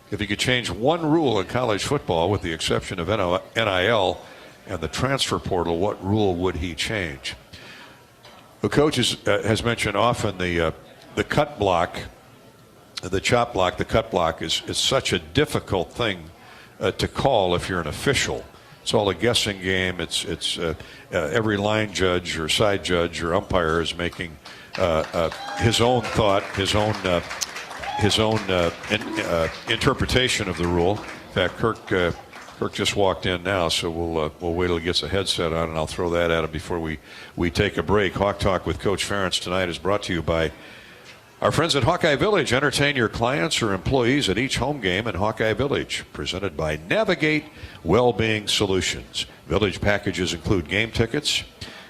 he could change one rule in college football, with the exception of NIL and the transfer portal, what rule would he change? The coach has mentioned often the cut block, the chop block. The cut block is such a difficult thing to call if you're an official. It's all a guessing game. It's every line judge or side judge or umpire is making his own thought, his own interpretation of the rule. In fact, Kirk just walked in now, so we'll wait till he gets a headset on, and I'll throw that at him before we take a break. Hawk Talk with Coach Ferentz tonight is brought to you by our friends at Hawkeye Village. Entertain your clients or employees at each home game in Hawkeye Village. Presented by Navigate Wellbeing Solutions. Village packages include game tickets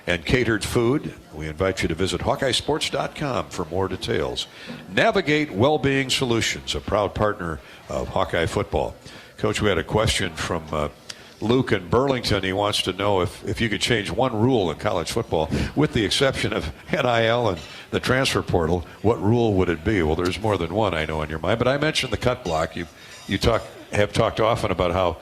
and catered food. We invite you to visit HawkeyeSports.com for more details. Navigate Wellbeing Solutions, a proud partner of Hawkeye football. Coach, we had a question from Luke in Burlington. He wants to know if you could change one rule in college football, with the exception of NIL and the transfer portal, what rule would it be? Well, there's more than one I know in your mind, but I mentioned the cut block. You have talked often about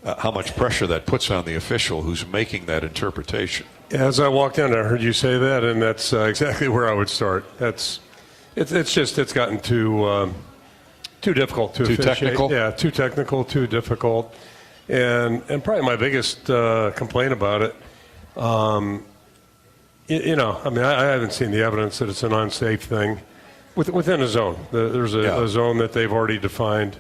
how much pressure that puts on the official who's making that interpretation. As I walked in, I heard you say that, and that's exactly where I would start. It's gotten too difficult to officiate. Technical? Yeah, too technical, too difficult. And probably my biggest complaint about it, I haven't seen the evidence that it's an unsafe thing within a zone. There's a zone that they've already defined,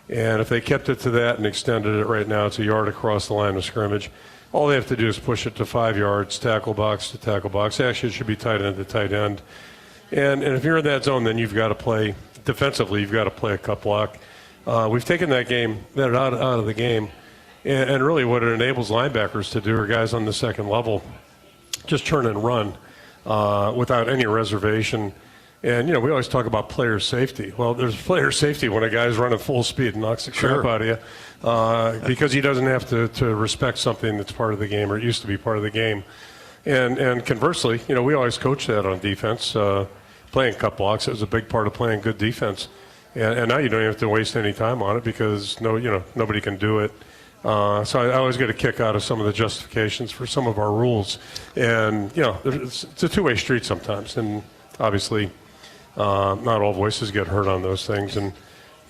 and if they kept it to that and extended it right now, it's a yard across the line of scrimmage. All they have to do is push it to 5 yards, tackle box to tackle box. Actually, it should be tight end to tight end. And if you're in that zone, then you've got to play defensively. You've got to play a cut block. We've taken that out of the game. And really what it enables linebackers to do, or guys on the second level, just turn and run without any reservation. And, we always talk about player safety. Well, there's player safety when a guy's running full speed and knocks the crap out of you because he doesn't have to respect something that's part of the game, or it used to be part of the game. And conversely, we always coach that on defense, playing cut blocks. It was a big part of playing good defense. And now you don't have to waste any time on it because nobody can do it. So I always get a kick out of some of the justifications for some of our rules. And, it's a two-way street sometimes. And obviously, not all voices get heard on those things. And,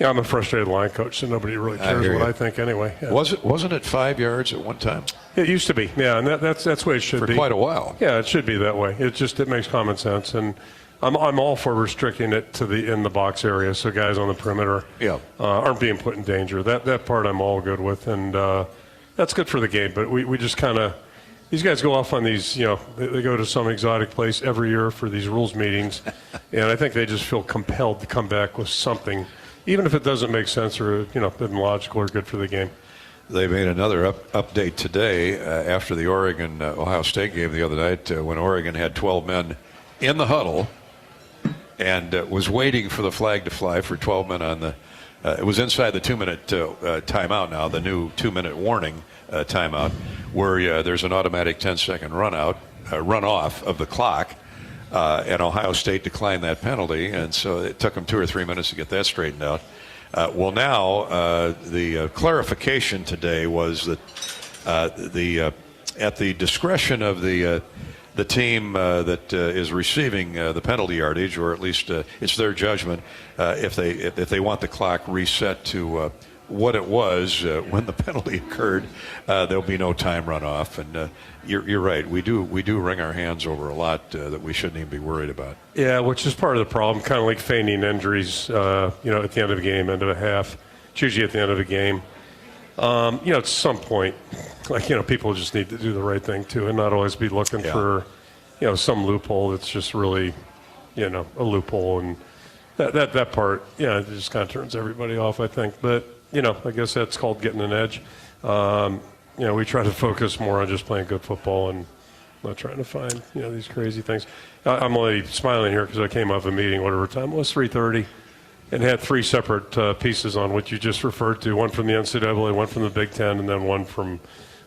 Yeah, I'm a frustrated line coach, so nobody really cares what I think anyway. Yeah. Wasn't it 5 yards at one time? It used to be, yeah, and that's the way it should be. For quite a while. Yeah, it should be that way. It makes common sense, and I'm all for restricting it to in the box area, so guys on the perimeter aren't being put in danger. That part I'm all good with, and that's good for the game. But we just kind of, these guys go off on these, they go to some exotic place every year for these rules meetings, and I think they just feel compelled to come back with something, even if it doesn't make sense or isn't logical or good for the game. They made another update today after the Oregon-Ohio State game the other night when Oregon had 12 men in the huddle and was waiting for the flag to fly for 12 men on the it was inside the 2-minute timeout now, the new 2-minute warning timeout, where there's an automatic 10-second runoff of the clock. And Ohio State declined that penalty, and so it took them 2 or 3 minutes to get that straightened out. Well, now the clarification today was that at the discretion of the team that is receiving the penalty yardage, or at least it's their judgment, if they want the clock reset to what it was when the penalty occurred, there'll be no time runoff. And you're right. We do wring our hands over a lot that we shouldn't even be worried about. Yeah, which is part of the problem. Kind of like feigning injuries, at the end of a game, end of a half. It's usually at the end of a game. At some point, people just need to do the right thing too, and not always be looking for, some loophole that's just really, a loophole, and that part, it just kind of turns everybody off, I think. But I guess that's called getting an edge. We try to focus more on just playing good football and not trying to find, these crazy things. I'm only smiling here because I came off a meeting, whatever time it was, 3:30, and had 3 separate pieces on what you just referred to, one from the NCAA, one from the Big Ten, and then one from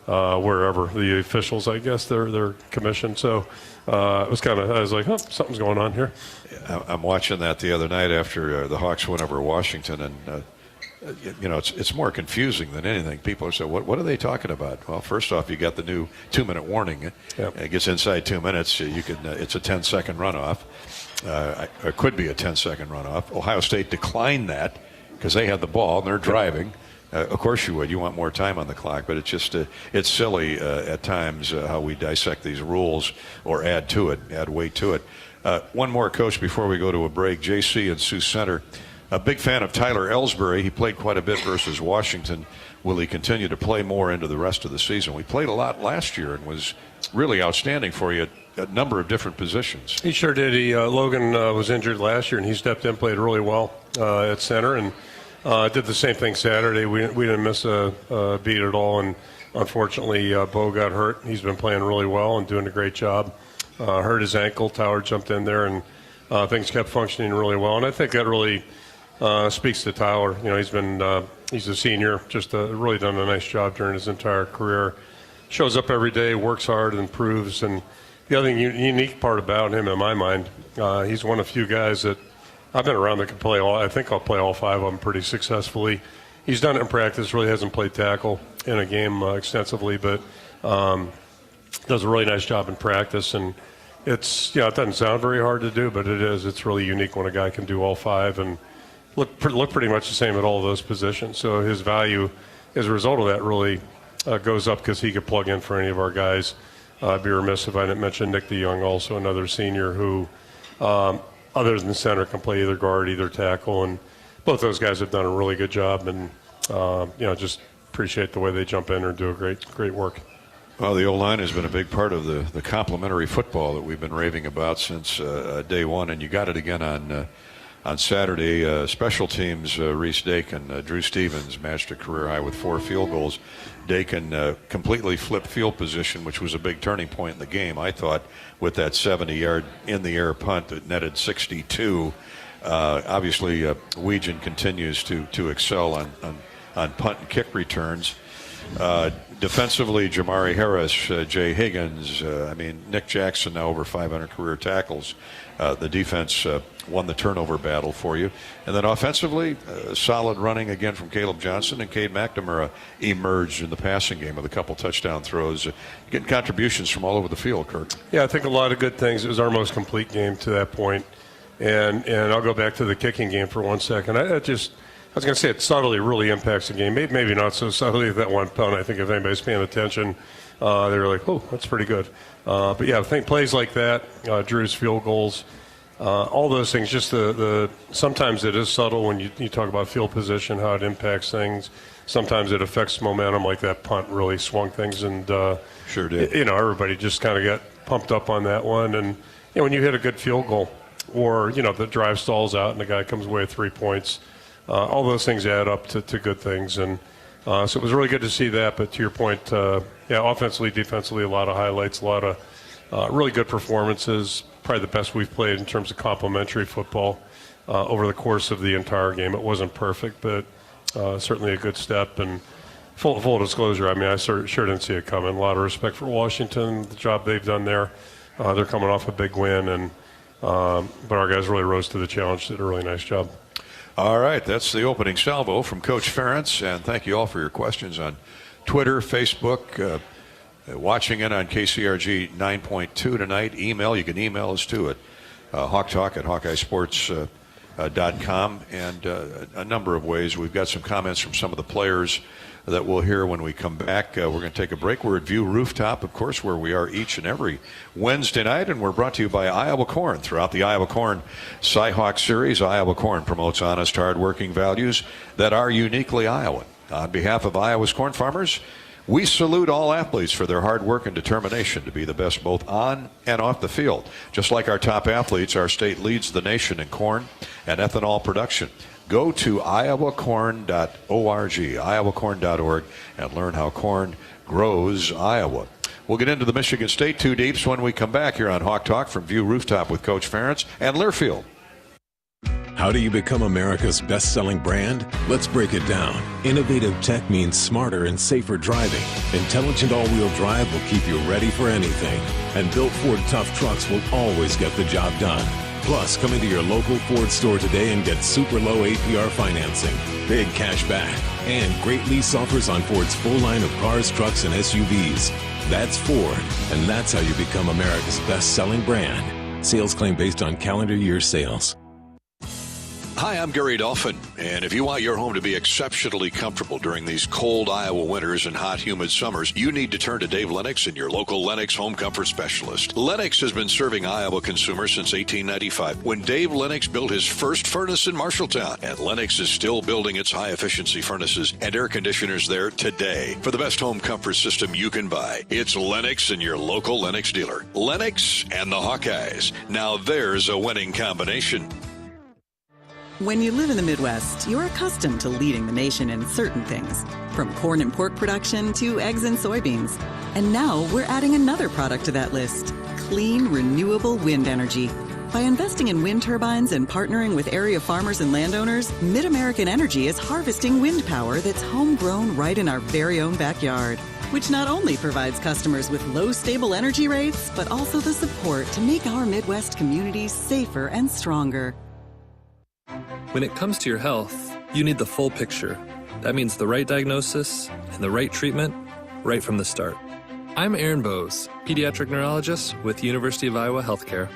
wherever, the officials, I guess, their commission. So it was I was like, something's going on here. I'm watching that the other night after the Hawks went over Washington, and it's more confusing than anything. People say, what are they talking about? Well, first off, you got the new 2-minute warning. Yep. It gets inside 2 minutes. It's a 10-second runoff. It could be a 10-second runoff. Ohio State declined that because they had the ball and they're driving. Of course you would. You want more time on the clock, but it's just it's silly at times how we dissect these rules or add weight to it. One more, Coach, before we go to a break. JC in Sioux Center. A big fan of Tyler Ellsbury. He played quite a bit versus Washington. Will he continue to play more into the rest of the season? We played a lot last year and was really outstanding for you at a number of different positions. He sure did. Logan was injured last year, and he stepped in, played really well at center, and did the same thing Saturday. We didn't miss a beat at all, and unfortunately, Bo got hurt. He's been playing really well and doing a great job. Hurt his ankle. Tower jumped in there, and things kept functioning really well. And I think that really speaks to Tyler. He's a senior, just really done a nice job during his entire career. Shows up every day, works hard, and improves. And the other unique part about him, in my mind, he's one of the few guys that I've been around that can play all. I think I'll play all 5 of them pretty successfully. He's done it in practice. Really hasn't played tackle in a game extensively, but does a really nice job in practice. And it's it doesn't sound very hard to do, but it is. It's really unique when a guy can do all 5 and look pretty much the same at all of those positions. So his value as a result of that really goes up because he could plug in for any of our guys. I'd be remiss if I didn't mention Nick DeYoung, also another senior who, other than center, can play either guard, either tackle. And both those guys have done a really good job, and just appreciate the way they jump in and do a great work. Well, the O-line has been a big part of the complementary football that we've been raving about since day one, and you got it again on Saturday. Special teams, Reese Dakin, Drew Stevens matched a career high with 4 field goals. Dakin completely flipped field position, which was a big turning point in the game, I thought, with that 70-yard in-the-air punt that netted 62. Obviously, Weegan continues to excel on punt and kick returns. Defensively, Jamari Harris, Jay Higgins, Nick Jackson now over 500 career tackles. The defense won the turnover battle for you. And then offensively, solid running again from Caleb Johnson, and Cade McNamara emerged in the passing game with a couple touchdown throws. Getting contributions from all over the field, Kirk. Yeah, I think a lot of good things. It was our most complete game to that point. And I'll go back to the kicking game for 1 second. I was going to say it subtly really impacts the game. Maybe not so subtly that one punt. I think if anybody's paying attention, they were like, oh, that's pretty good. But yeah, I think plays like that, Drew's field goals, all those things, just the sometimes it is subtle when you talk about field position, how it impacts things. Sometimes it affects momentum, like that punt really swung things. And sure did. Everybody just kind of got pumped up on that one. And when you hit a good field goal or, the drive stalls out and the guy comes away with 3 points, all those things add up to good things. And so it was really good to see that. But to your point, offensively, defensively, a lot of highlights, a lot of really good performances, probably the best we've played in terms of complementary football over the course of the entire game. It wasn't perfect, but certainly a good step. And full disclosure, I mean, I sure didn't see it coming. A lot of respect for Washington, the job they've done there. They're coming off a big win, and but our guys really rose to the challenge, did a really nice job. All right, that's the opening salvo from Coach Ferentz, and thank you all for your questions on Twitter, Facebook, watching in on KCRG 9.2 tonight. You can email us too at hawktalk@hawkeyesports.com, and a number of ways. We've got some comments from some of the players that we'll hear when we come back. We're going to take a break. We're at View Rooftop, of course, where we are each and every Wednesday night, and we're brought to you by Iowa Corn. Throughout the Iowa Corn Cy-Hawk Series, Iowa Corn promotes honest, hard-working values that are uniquely Iowan. On behalf of Iowa's corn farmers, we salute all athletes for their hard work and determination to be the best both on and off the field. Just like our top athletes, our state leads the nation in corn and ethanol production. Go to iowacorn.org, iowacorn.org, and learn how corn grows Iowa. We'll get into the Michigan State Two Deeps when we come back here on Hawk Talk from View Rooftop with Coach Ferentz and Learfield. How do you become America's best-selling brand? Let's break it down. Innovative tech means smarter and safer driving. Intelligent all-wheel drive will keep you ready for anything. And built Ford tough trucks will always get the job done. Plus, come into your local Ford store today and get super low APR financing, big cash back, and great lease offers on Ford's full line of cars, trucks, and SUVs. That's Ford, and that's how you become America's best-selling brand. Sales claim based on calendar year sales. Hi, I'm Gary Dolphin, and if you want your home to be exceptionally comfortable during these cold Iowa winters and hot, humid summers, you need to turn to Dave Lennox and your local Lennox home comfort specialist. Lennox has been serving Iowa consumers since 1895, when Dave Lennox built his first furnace in Marshalltown, and Lennox is still building its high-efficiency furnaces and air conditioners there today. For the best home comfort system you can buy, it's Lennox and your local Lennox dealer. Lennox and the Hawkeyes. Now there's a winning combination. When you live in the Midwest, you're accustomed to leading the nation in certain things, from corn and pork production to eggs and soybeans. And now we're adding another product to that list, clean, renewable wind energy. By investing in wind turbines and partnering with area farmers and landowners, Mid-American Energy is harvesting wind power that's homegrown right in our very own backyard, which not only provides customers with low, stable energy rates, but also the support to make our Midwest communities safer and stronger. When it comes to your health, you need the full picture. That means the right diagnosis and the right treatment right from the start. I'm Aaron Bowes, pediatric neurologist with University of Iowa Healthcare.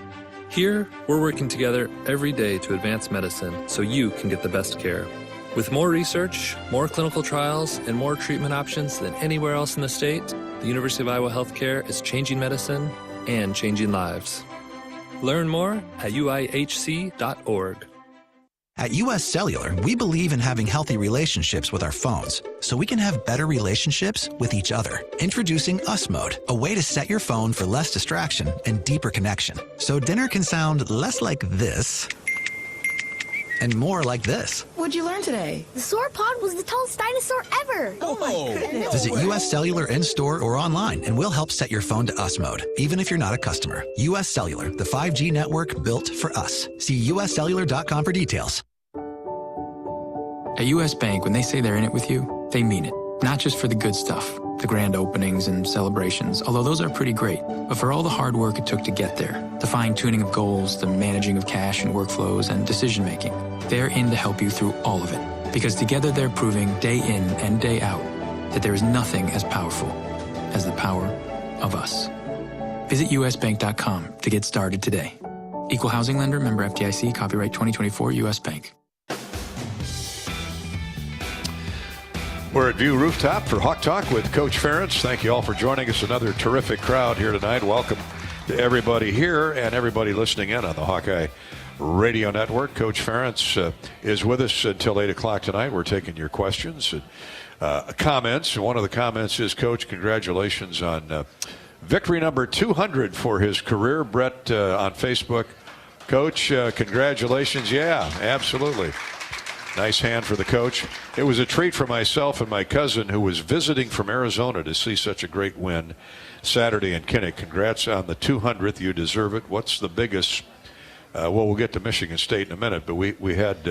Here, we're working together every day to advance medicine so you can get the best care. With more research, more clinical trials, and more treatment options than anywhere else in the state, the University of Iowa Healthcare is changing medicine and changing lives. Learn more at uihc.org. At US Cellular, we believe in having healthy relationships with our phones, so we can have better relationships with each other. Introducing US Mode, a way to set your phone for less distraction and deeper connection. So dinner can sound less like this and more like this. What'd you learn today? The sauropod was the tallest dinosaur ever. Oh my goodness. Visit US Cellular in-store or online, and we'll help set your phone to US Mode, even if you're not a customer. US Cellular, the 5G network built for us. See uscellular.com for details. At U.S. Bank, when they say they're in it with you, they mean it. Not just for the good stuff, the grand openings and celebrations, although those are pretty great, but for all the hard work it took to get there, the fine-tuning of goals, the managing of cash and workflows, and decision-making. They're in to help you through all of it, because together they're proving day in and day out that there is nothing as powerful as the power of us. Visit usbank.com to get started today. Equal housing lender, member FDIC, copyright 2024, U.S. Bank. We're at View Rooftop for Hawk Talk with Coach Ferentz. Thank you all for joining us. Another terrific crowd here tonight. Welcome to everybody here and everybody listening in on the Hawkeye Radio Network. Coach Ferentz is with us until 8 o'clock tonight. We're taking your questions and comments. One of the comments is, Coach, congratulations on victory number 200 for his career. Brett on Facebook. Coach, congratulations. Yeah, absolutely. Nice hand for the coach. It was a treat for myself and my cousin, who was visiting from Arizona, to see such a great win Saturday in Kinnick. Congrats on the 200th. You deserve it. What's the biggest? Well, we'll get to Michigan State in a minute, but we had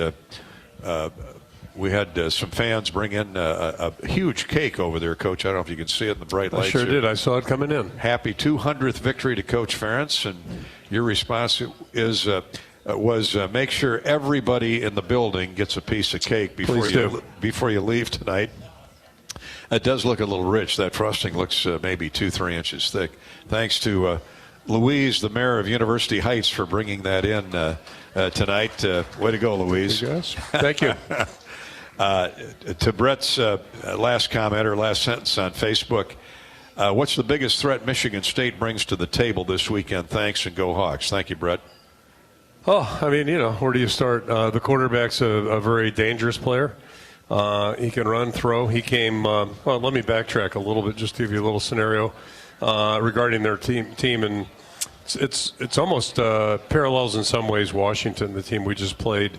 some fans bring in a huge cake over there, Coach. I don't know if you can see it in the bright lights. I sure did. I saw it coming in. Happy 200th victory to Coach Ferentz, and your response is was make sure everybody in the building gets a piece of cake before you leave tonight. It does look a little rich. That frosting looks maybe 2-3 inches thick. Thanks to Louise, the mayor of University Heights, for bringing that in tonight. Way to go, Louise. Yes. Thank you. To Brett's last comment or last sentence on Facebook, what's the biggest threat Michigan State brings to the table this weekend? Thanks, and go Hawks. Thank you, Brett. Oh, I mean, where do you start? The quarterback's a very dangerous player. He can run, throw. He came, well, let me backtrack a little bit just to give you a little scenario regarding their team. And it's almost parallels in some ways Washington, the team we just played.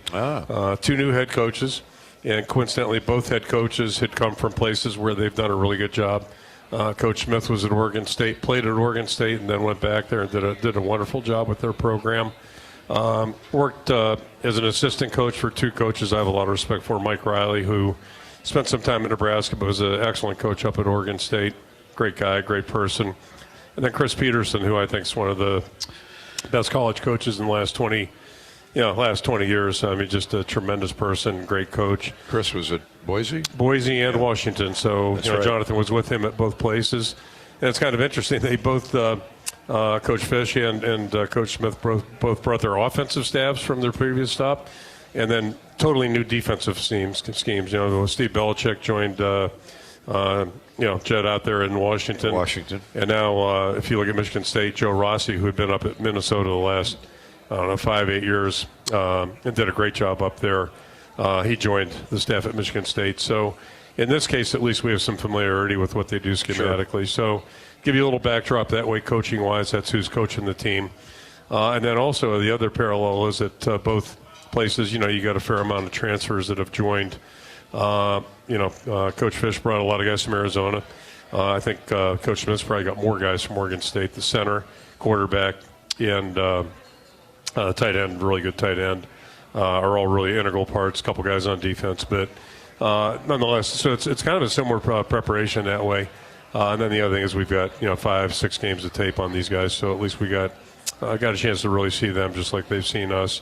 Two new head coaches, and coincidentally, both head coaches had come from places where they've done a really good job. Coach Smith was at Oregon State, played at Oregon State, and then went back there and did a wonderful job with their program. Worked as an assistant coach for two coaches I have a lot of respect for. Mike Riley, who spent some time in Nebraska but was an excellent coach up at Oregon State. Great guy, great person. And then Chris Peterson, who I think is one of the best college coaches in the last 20 years. I mean, just a tremendous person, great coach. Chris was at Boise? Boise and Washington. So That's right. Jonathan was with him at both places. And it's kind of interesting. They both Coach Fish and Coach Smith both brought their offensive staffs from their previous stop, and then totally new defensive schemes. Steve Belichick joined, Jed out there in Washington. And now, if you look at Michigan State, Joe Rossi, who had been up at Minnesota the last, 5-8 years, and did a great job up there. He joined the staff at Michigan State. So in this case, at least we have some familiarity with what they do schematically. Sure. So give you a little backdrop that way, coaching-wise. That's who's coaching the team. And then also the other parallel is that both places, you got a fair amount of transfers that have joined. Coach Fish brought a lot of guys from Arizona. I think Coach Smith's probably got more guys from Oregon State. The center, quarterback, and tight end, really good tight end, are all really integral parts. A couple guys on defense, but nonetheless, so it's kind of a similar preparation that way. And then the other thing is we've got 5-6 games of tape on these guys, so at least we got a chance to really see them just like they've seen us.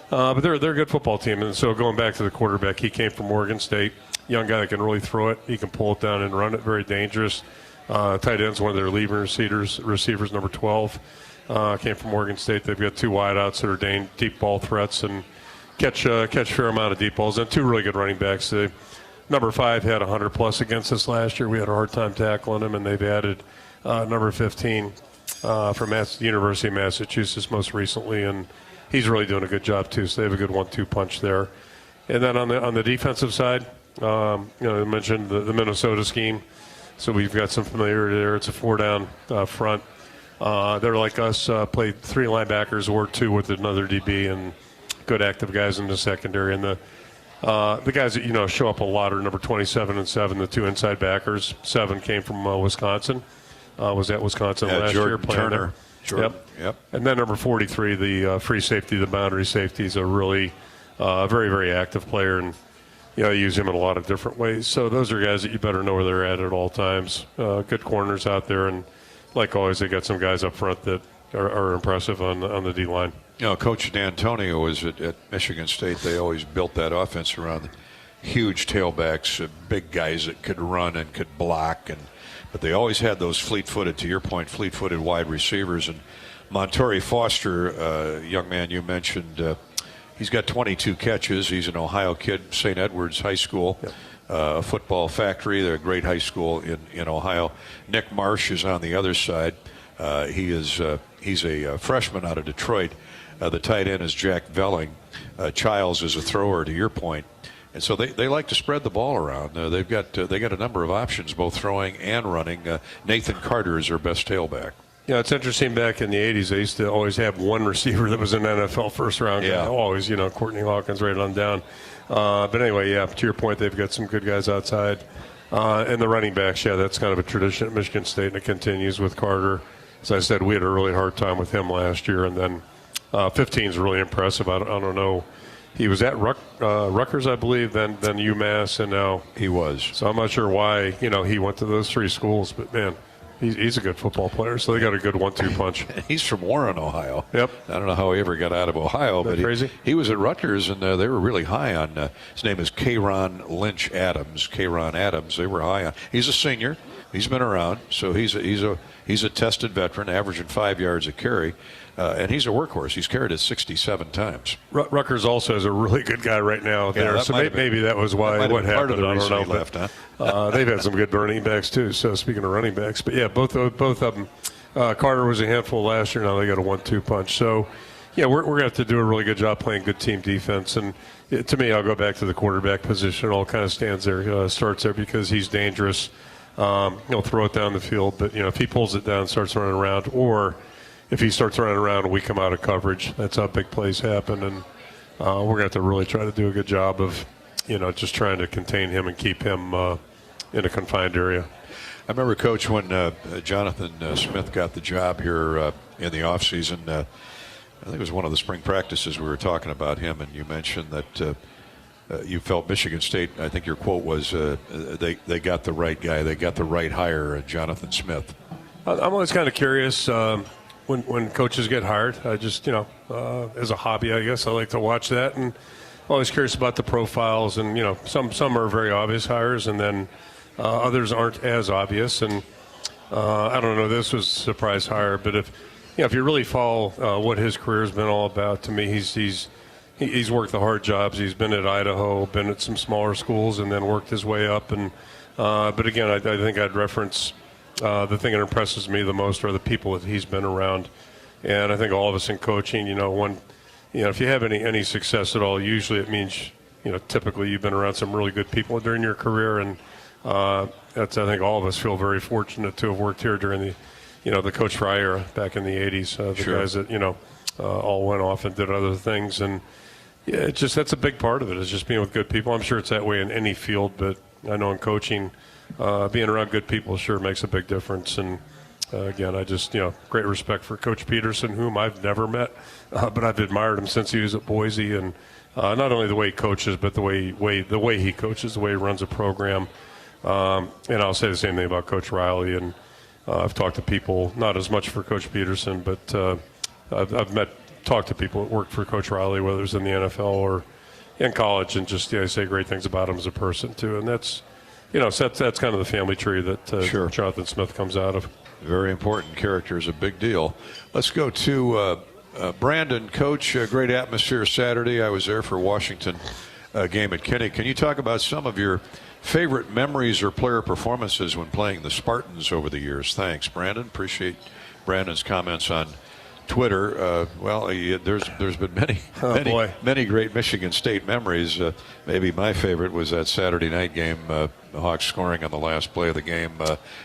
But they're a good football team, and so going back to the quarterback, he came from Oregon State, young guy that can really throw it. He can pull it down and run it, very dangerous. Tight end's one of their leading receivers, number 12, came from Oregon State. They've got two wideouts that are deep ball threats and catch a fair amount of deep balls, and two really good running backs. Number 5 had 100-plus against us last year. We had a hard time tackling him, and they've added number 15 from the University of Massachusetts most recently, and he's really doing a good job too. So they have a good 1-2 punch there. And then on the defensive side, I mentioned the Minnesota scheme, so we've got some familiarity there. It's a 4-down front. They're like us, play 3 linebackers or 2 with another DB, and good active guys in the secondary. And the guys that show up a lot are number 27 and 7, the 2 inside backers. 7 came from Wisconsin. Was at Wisconsin last year playing Turner. there. Yep. And then number 43, the free safety, the boundary safety, is a really very, very active player, and you use him in a lot of different ways. So those are guys that you better know where they're at all times. Good corners out there, and like always, they got some guys up front that are impressive on the D-line. Coach D'Antonio was at Michigan State. They always built that offense around huge tailbacks, big guys that could run and could block, but they always had those fleet-footed, to your point, fleet-footed wide receivers. And Montori Foster, young man you mentioned, he's got 22 catches. He's an Ohio kid, St. Edward's High School. football factory. They're a great high school in Ohio. Nick Marsh is on the other side. He's a freshman out of Detroit. The tight end is Jack Velling. Childs is a thrower, to your point. And so they like to spread the ball around. They got a number of options, both throwing and running. Nathan Carter is their best tailback. Yeah, it's interesting. Back in the 80s, they used to always have one receiver that was an NFL first-round guy. Always, Courtney Hawkins right on down. But anyway, to your point, they've got some good guys outside. And the running backs, that's kind of a tradition at Michigan State, and it continues with Carter. As I said, we had a really hard time with him last year, and then 15 is really impressive. I don't know. He was at Rutgers, I believe, then UMass, and now he was. So I'm not sure why, he went to those three schools, but, man, he's a good football player, so they got a good 1-2 punch. He's from Warren, Ohio. Yep. I don't know how he ever got out of Ohio, but crazy? He was at Rutgers, and they were really high on. His name is K'Ron Lynch Adams. K'Ron Adams. They were high on. He's a senior. He's been around, so he's a tested veteran, averaging 5 yards a carry. And he's a workhorse. He's carried it 67 times. Rutgers also has a really good guy right now there, so maybe that was why what happened. Part of the I don't know. He left, huh? They've had some good running backs too. So speaking of running backs, but both of them. Carter was a handful last year. Now they got a 1-2 punch. So we're going to have to do a really good job playing good team defense. And to me, I'll go back to the quarterback position. It all kind of stands there, starts there because he's dangerous. He'll throw it down the field, but if he pulls it down, and starts running around, or if he starts running around and we come out of coverage, that's how big plays happen. And we're going to have to really try to do a good job of, just trying to contain him and keep him in a confined area. I remember, Coach, when Jonathan Smith got the job here in the offseason, I think it was one of the spring practices we were talking about him, and you mentioned that you felt Michigan State, I think your quote was, they got the right guy, they got the right hire, Jonathan Smith. I'm always kind of curious when coaches get hired. I just, as a hobby, I guess, I like to watch that, and always curious about the profiles. And, some are very obvious hires, and then others aren't as obvious. And I don't know, this was a surprise hire, but if you really follow what his career has been all about, to me, he's worked the hard jobs. He's been at Idaho, been at some smaller schools, and then worked his way up. And but again, I think I'd reference the thing that impresses me the most are the people that he's been around. And I think all of us in coaching, if you have any success at all, usually it means, typically you've been around some really good people during your career. And that's, I think all of us feel very fortunate to have worked here during the Coach Fry era back in the 80s. The guys that, all went off and did other things. And that's a big part of it, is just being with good people. I'm sure it's that way in any field, but I know in coaching, being around good people sure makes a big difference. And again, I just, great respect for Coach Peterson, whom I've never met, but I've admired him since he was at Boise. And not only the way he coaches, but the way he coaches, the way he runs a program. And I'll say the same thing about Coach Riley. And I've talked to people, not as much for Coach Peterson, but I've talked to people that worked for Coach Riley, whether it's in the NFL or in college, and just say great things about him as a person too. And that's that's kind of the family tree that Jonathan Smith comes out of. Very important character is a big deal. Let's go to Brandon. Coach, great atmosphere Saturday. I was there for Washington game at Kinney. Can you talk about some of your favorite memories or player performances when playing the Spartans over the years? Thanks, Brandon. Appreciate Brandon's comments on Twitter. There's been many great Michigan State memories. Maybe my favorite was that Saturday night game, the Hawks scoring on the last play of the game,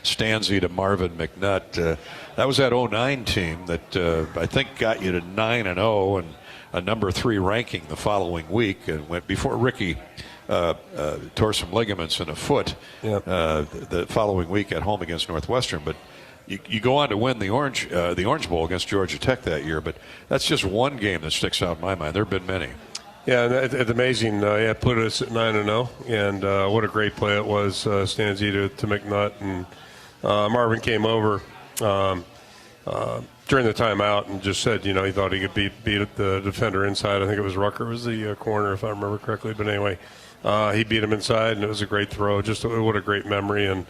Stanzi to Marvin McNutt. That was that 09 team that I think got you to 9-0 and a number 3 ranking the following week, and went before Ricky tore some ligaments in a foot the following week at home against Northwestern. But you go on to win the Orange Bowl against Georgia Tech that year, but that's just one game that sticks out in my mind. There have been many. Yeah, it's amazing. Put us at 9-0, and what a great play it was, Stanzi to McNutt. And Marvin came over during the timeout and just said, he thought he could beat the defender inside. I think it was Rucker was the corner, if I remember correctly. But anyway, he beat him inside, and it was a great throw. Just what a great memory. And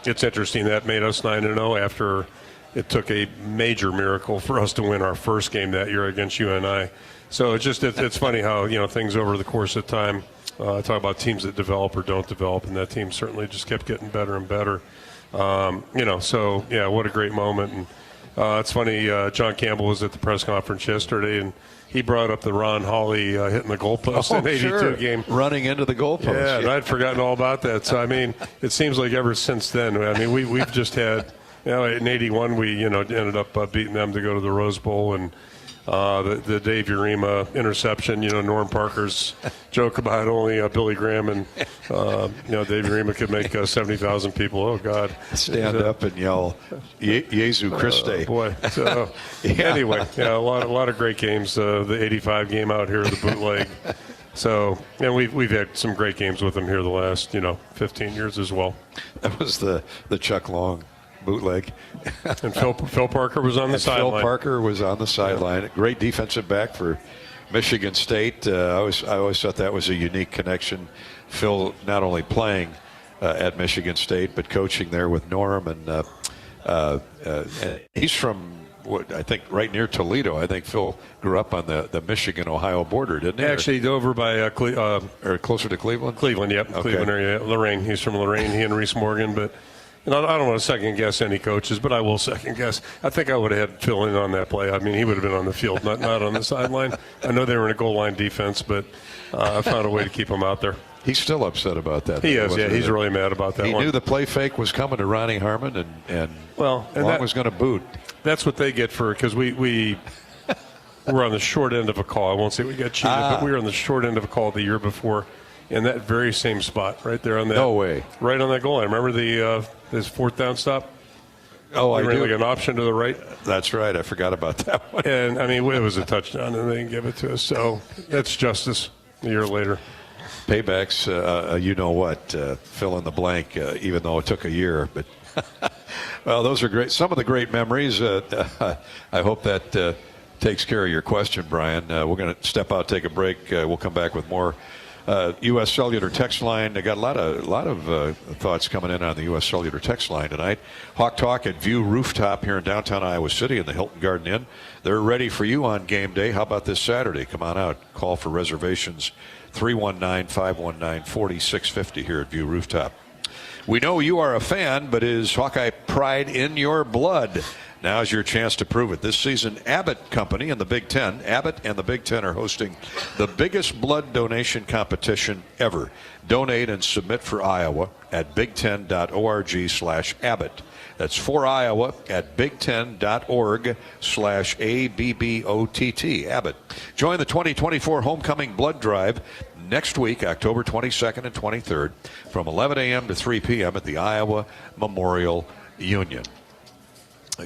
it's interesting that made us 9-0 after it took a major miracle for us to win our first game that year against UNI. So it's funny how things over the course of time Talk about teams that develop or don't develop, and that team certainly just kept getting better and better. So, yeah, what a great moment. And it's funny, John Campbell was at the press conference yesterday, and he brought up the Ron Hawley hitting the goalpost in the 82 game. Running into the goalpost. Yeah, and I'd forgotten all about that. So, I mean, it seems like ever since then, I mean, we've just had, in 81, we, ended up beating them to go to the Rose Bowl, and the Dave Urema interception, Norm Parker's joke about only Billy Graham and, Dave Urema could make 70,000 people. Oh, God. Stand up and yell, Jesu Christe. Boy. So, Anyway, a lot of great games. The 85 game out here, the bootleg. So, and we've had some great games with them here the last, 15 years as well. That was the Chuck Long bootleg. And Phil Parker was on the sideline. Phil Parker was on the sideline. Yeah. Great defensive back for Michigan State. I always thought that was a unique connection. Phil not only playing at Michigan State, but coaching there with Norm. And he's from, I think, right near Toledo. I think Phil grew up on the Michigan-Ohio border, didn't he? Actually, over by or closer to Cleveland? Cleveland, yep. Okay. Cleveland area. Lorraine. He's from Lorraine. He and Reese Morgan. But I don't want to second-guess any coaches, but I will second-guess. I think I would have had Phil in on that play. I mean, he would have been on the field, not on the sideline. I know they were in a goal line defense, but I found a way to keep him out there. He's still upset about that. He is, yeah. He's really mad about that one. He knew the play fake was coming to Ronnie Harmon, and Long was going to boot. That's what they get because we were on the short end of a call. I won't say we got cheated, but we were on the short end of a call the year before. In that very same spot, right there on that. No way. Right on that goal line. Remember this fourth down stop? Oh, I do. Like an option to the right. That's right. I forgot about that one. And, I mean, it was a touchdown, and they didn't give it to us. So that's justice a year later. Paybacks, fill in the blank, even though it took a year. But, well, those are great. Some of the great memories. I hope that takes care of your question, Brian. We're going to step out, take a break. We'll come back with more. U.S. Cellular text line. They got a lot of thoughts coming in on the U.S. Cellular text line tonight. Hawk Talk at View Rooftop here in downtown Iowa City in the Hilton Garden Inn. They're ready for you on game day. How about this Saturday? Come on out. Call for reservations 319-519-4650 here at View Rooftop. We know you are a fan, but is Hawkeye pride in your blood? Now's your chance to prove it. This season, Abbott Company and the Big Ten, Abbott and the Big Ten are hosting the biggest blood donation competition ever. Donate and submit for Iowa at big10.org/Abbott. That's for Iowa at big10.org/ABBOTT. Abbott. Join the 2024 Homecoming Blood Drive next week, October 22nd and 23rd, from 11 a.m. to 3 p.m. at the Iowa Memorial Union.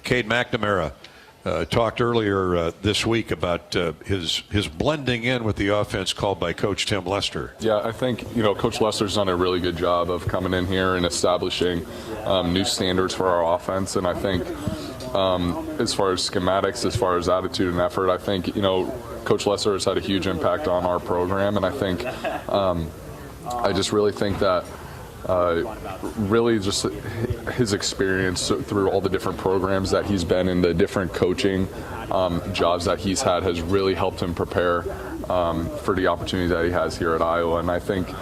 Cade McNamara talked earlier this week about his blending in with the offense called by Coach Tim Lester. Yeah, I think Coach Lester's done a really good job of coming in here and establishing new standards for our offense. And I think as far as schematics, as far as attitude and effort, I think Coach Lester has had a huge impact on our program. And I think I just really think that. Really just his experience through all the different programs that he's been in, the different coaching jobs that he's had has really helped him prepare for the opportunity that he has here at Iowa. And I think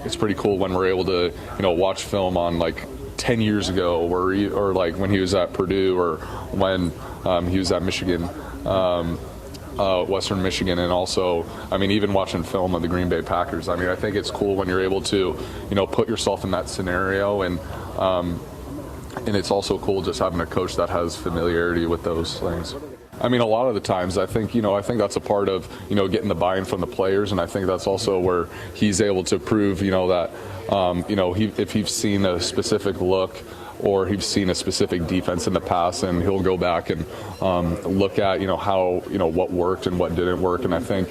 it's pretty cool when we're able to watch film on like 10 years ago or like when he was at Purdue or when he was at Michigan. Western Michigan, and also, even watching film of the Green Bay Packers. I think it's cool when you're able to, put yourself in that scenario, and it's also cool just having a coach that has familiarity with those things. A lot of the times, I think that's a part of, getting the buy-in from the players, and I think that's also where he's able to prove, that, if he's seen a specific look or he's seen a specific defense in the past, and he'll go back and look at how what worked and what didn't work. And I think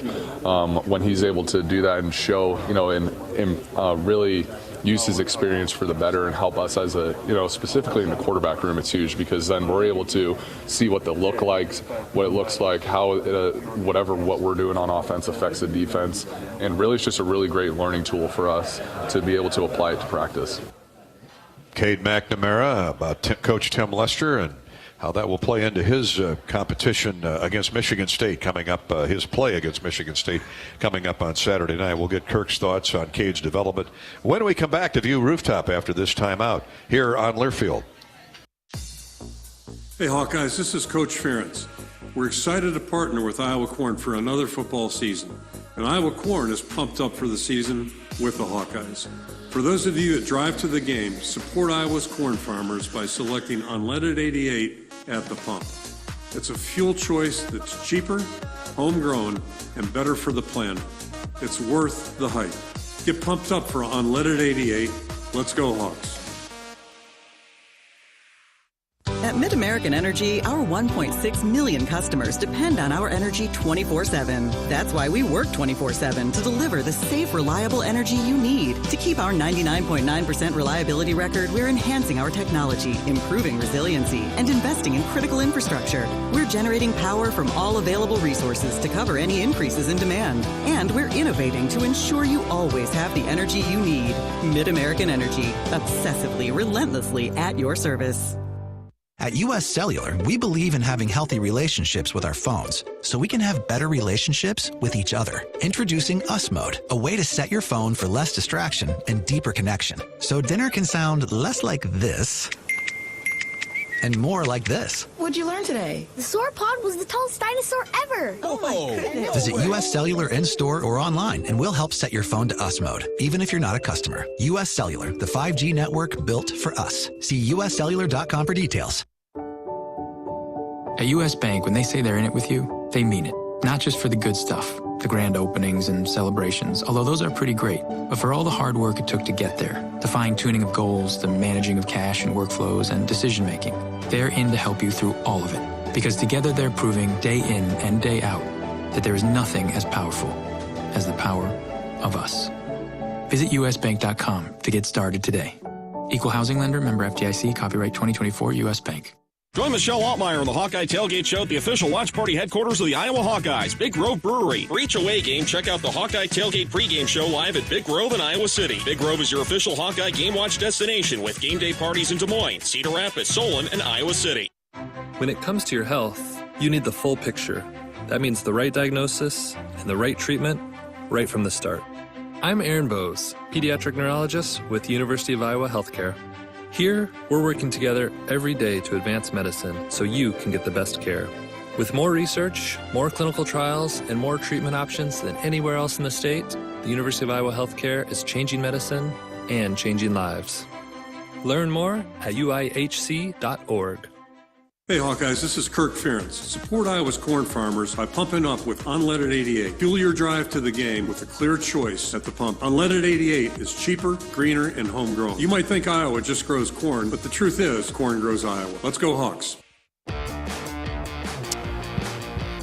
when he's able to do that and show and really use his experience for the better and help us as a specifically in the quarterback room, it's huge, because then we're able to see what what it looks like, how what we're doing on offense affects the defense, and really it's just a really great learning tool for us to be able to apply it to practice. Cade McNamara about Coach Tim Lester and how that will play into his competition against Michigan State coming up, his play against Michigan State coming up on Saturday night. We'll get Kirk's thoughts on Cade's development when we come back to View Rooftop after this timeout here on Learfield. Hey Hawkeyes, this is Coach Ferentz. We're excited to partner with Iowa Corn for another football season. And Iowa Corn is pumped up for the season with the Hawkeyes. For those of you that drive to the game, support Iowa's corn farmers by selecting unleaded 88 at the pump. It's a fuel choice that's cheaper, homegrown, and better for the planet. It's worth the hype. Get pumped up for unleaded 88. Let's go Hawks. At Mid-American Energy, our 1.6 million customers depend on our energy 24/7. That's why we work 24/7 to deliver the safe, reliable energy you need. To keep our 99.9% reliability record, we're enhancing our technology, improving resiliency, and investing in critical infrastructure. We're generating power from all available resources to cover any increases in demand. And we're innovating to ensure you always have the energy you need. Mid-American Energy, obsessively, relentlessly at your service. At U.S. Cellular, we believe in having healthy relationships with our phones, so we can have better relationships with each other. Introducing Us Mode, a way to set your phone for less distraction and deeper connection. So dinner can sound less like this and more like this. What'd you learn today? The sauropod was the tallest dinosaur ever. Oh my goodness. Visit U.S. Cellular in-store or online, and we'll help set your phone to Us Mode, even if you're not a customer. U.S. Cellular, the 5G network built for us. See uscellular.com for details. At U.S. Bank, when they say they're in it with you, they mean it. Not just for the good stuff, the grand openings and celebrations, although those are pretty great, but for all the hard work it took to get there, the fine-tuning of goals, the managing of cash and workflows, and decision-making. They're in to help you through all of it, because together they're proving day in and day out that there is nothing as powerful as the power of us. Visit usbank.com to get started today. Equal housing lender, member FDIC, copyright 2024 U.S. Bank. Join Michelle Altmeyer on the Hawkeye Tailgate Show at the official watch party headquarters of the Iowa Hawkeyes, Big Grove Brewery. For each away game, check out the Hawkeye Tailgate pregame show live at Big Grove in Iowa City. Big Grove is your official Hawkeye game watch destination with game day parties in Des Moines, Cedar Rapids, Solon, and Iowa City. When it comes to your health, you need the full picture. That means the right diagnosis and the right treatment right from the start. I'm Aaron Bowes, pediatric neurologist with University of Iowa Healthcare. Here, we're working together every day to advance medicine so you can get the best care. With more research, more clinical trials, and more treatment options than anywhere else in the state, the University of Iowa Healthcare is changing medicine and changing lives. Learn more at uihc.org. Hey Hawkeyes, this is Kirk Ferentz. Support Iowa's corn farmers by pumping up with unleaded 88. Fuel your drive to the game with a clear choice at the pump. Unleaded 88 is cheaper, greener, and homegrown. You might think Iowa just grows corn, but the truth is corn grows Iowa. Let's go Hawks.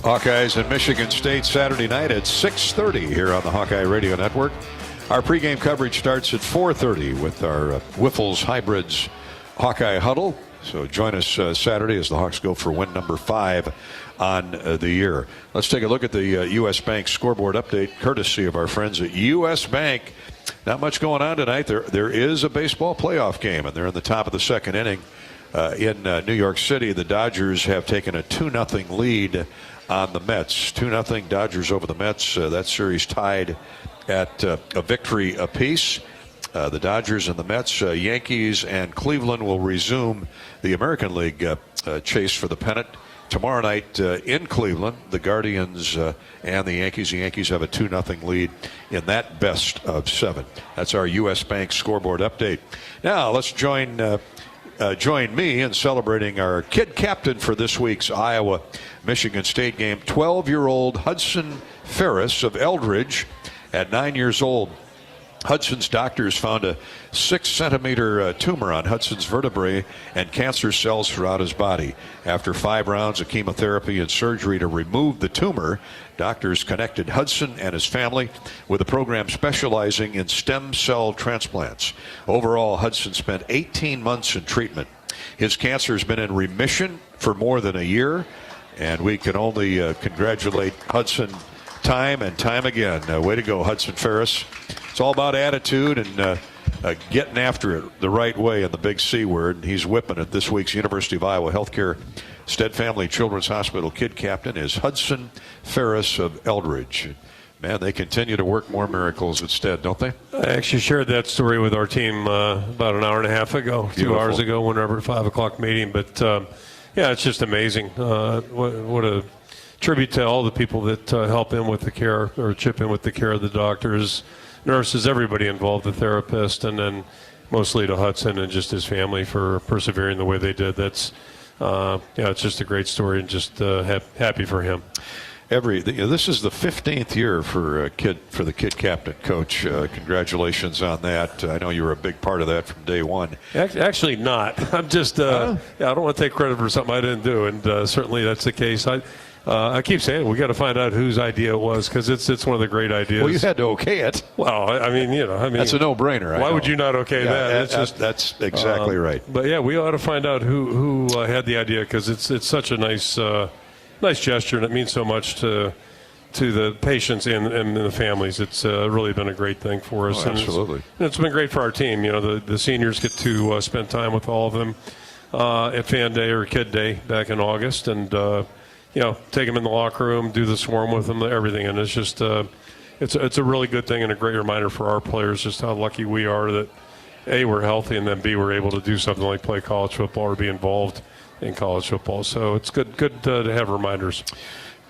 Hawkeyes and Michigan State Saturday night at 6:30 here on the Hawkeye Radio Network. Our pregame coverage starts at 4:30 with our Wiffles Hybrids Hawkeye Huddle. So join us Saturday as the Hawks go for win number 5 on the year. Let's take a look at the U.S. Bank scoreboard update, courtesy of our friends at U.S. Bank. Not much going on tonight. There is a baseball playoff game, and they're in the top of the second inning in New York City. The Dodgers have taken a 2-0 lead on the Mets. 2-0 Dodgers over the Mets. That series tied at a victory apiece. The Dodgers and the Mets, Yankees and Cleveland will resume the American League chase for the pennant tomorrow night in Cleveland. The Guardians and the Yankees. The Yankees have a 2-0 lead in that best of 7. That's our U.S. Bank scoreboard update. Now let's join me in celebrating our kid captain for this week's Iowa-Michigan State game, 12-year-old Hudson Ferris of Eldridge. At 9 years old, Hudson's doctors found a 6-centimeter tumor on Hudson's vertebrae and cancer cells throughout his body. After 5 rounds of chemotherapy and surgery to remove the tumor, doctors connected Hudson and his family with a program specializing in stem cell transplants. Overall, Hudson spent 18 months in treatment. His cancer has been in remission for more than a year, and we can only congratulate Hudson time and time again. Way to go, Hudson Ferris. It's all about attitude and getting after it the right way in the big C word, and he's whipping it. This week's University of Iowa Healthcare Stead Family Children's Hospital kid captain is Hudson Ferris of Eldridge. Man, they continue to work more miracles at Stead, don't they? I actually shared that story with our team about an hour and a half ago, Beautiful. 2 hours ago, whenever 5 o'clock meeting. But, yeah, it's just amazing. What a tribute to all the people that help in with the care or chip in with the care of the doctors, nurses, everybody involved, the therapist, and then mostly to Hudson and just his family for persevering the way they did. That's, it's just a great story, and just happy for him. This is the 15th year for the kid captain, Coach. Congratulations on that. I know you were a big part of that from day one. Actually not. I'm just I don't want to take credit for something I didn't do, and certainly that's the case. I keep saying we got to find out whose idea it was, because it's one of the great ideas. Well, you had to okay it. Well, I mean that's a no-brainer. Why would you not okay that? That's exactly right. But yeah, we ought to find out who had the idea, because it's such a nice gesture, and it means so much to the patients and the families. It's really been a great thing for us. Oh, absolutely. And it's been great for our team. The seniors get to spend time with all of them at Fan Day or Kid Day back in August, and take them in the locker room, do the swarm with them, everything. And it's just it's a really good thing and a great reminder for our players just how lucky we are that A, we're healthy, and then B, we're able to do something like play college football or be involved in college football. So it's good to have reminders.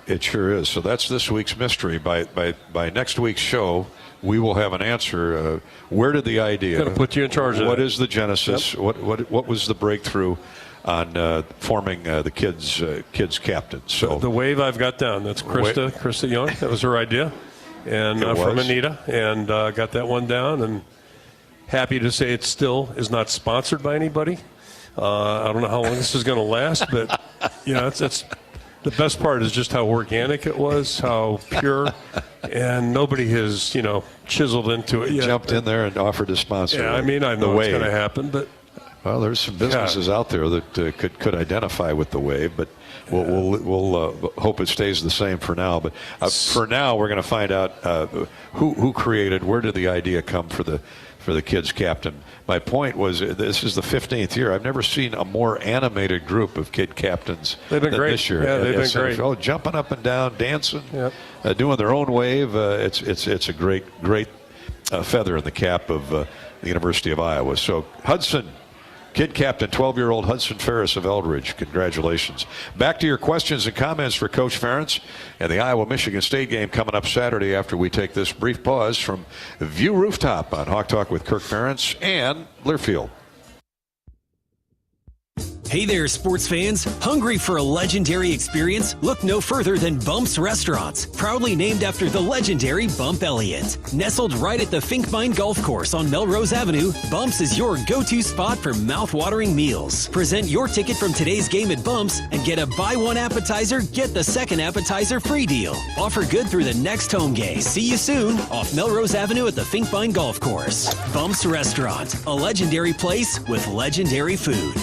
It sure is. So that's this week's mystery. By next week's show, we will have an answer. Where did the idea? Going to put you in charge of What that. is the genesis? Yep. What was the breakthrough on forming the kids captain? So the wave I've got down. That's Krista Young. That was her idea, and from Anita, and got that one down. And happy to say it still is not sponsored by anybody. I don't know how long this is going to last, but it's the best part is just how organic it was, how pure, and nobody has chiseled into it yet. Jumped in there and offered to sponsor. Yeah, I mean, I know it's going to happen, but there's some businesses out there that could identify with the wave, but we'll hope it stays the same for now. But for now, we're going to find out who created, where did the idea come for the kids captain. My point was, this is the 15th year. I've never seen a more animated group of kid captains than great. This year. Yeah, they've been great. Oh, jumping up and down, dancing, doing their own wave. It's a great feather in the cap of the University of Iowa. So Hudson, kid captain, 12-year-old Hudson Ferris of Eldridge. Congratulations. Back to your questions and comments for Coach Ferentz and the Iowa-Michigan State game coming up Saturday after we take this brief pause from View Rooftop on Hawk Talk with Kirk Ferentz and Learfield. Hey there, sports fans. Hungry for a legendary experience? Look no further than Bumps Restaurants, proudly named after the legendary Bump Elliott. Nestled right at the Finkmine Golf Course on Melrose Avenue, Bumps is your go-to spot for mouth-watering meals. Present your ticket from today's game at Bumps and get a buy one appetizer, get the second appetizer free deal. Offer good through the next home game. See you soon off Melrose Avenue at the Finkmine Golf Course. Bumps Restaurant, a legendary place with legendary food.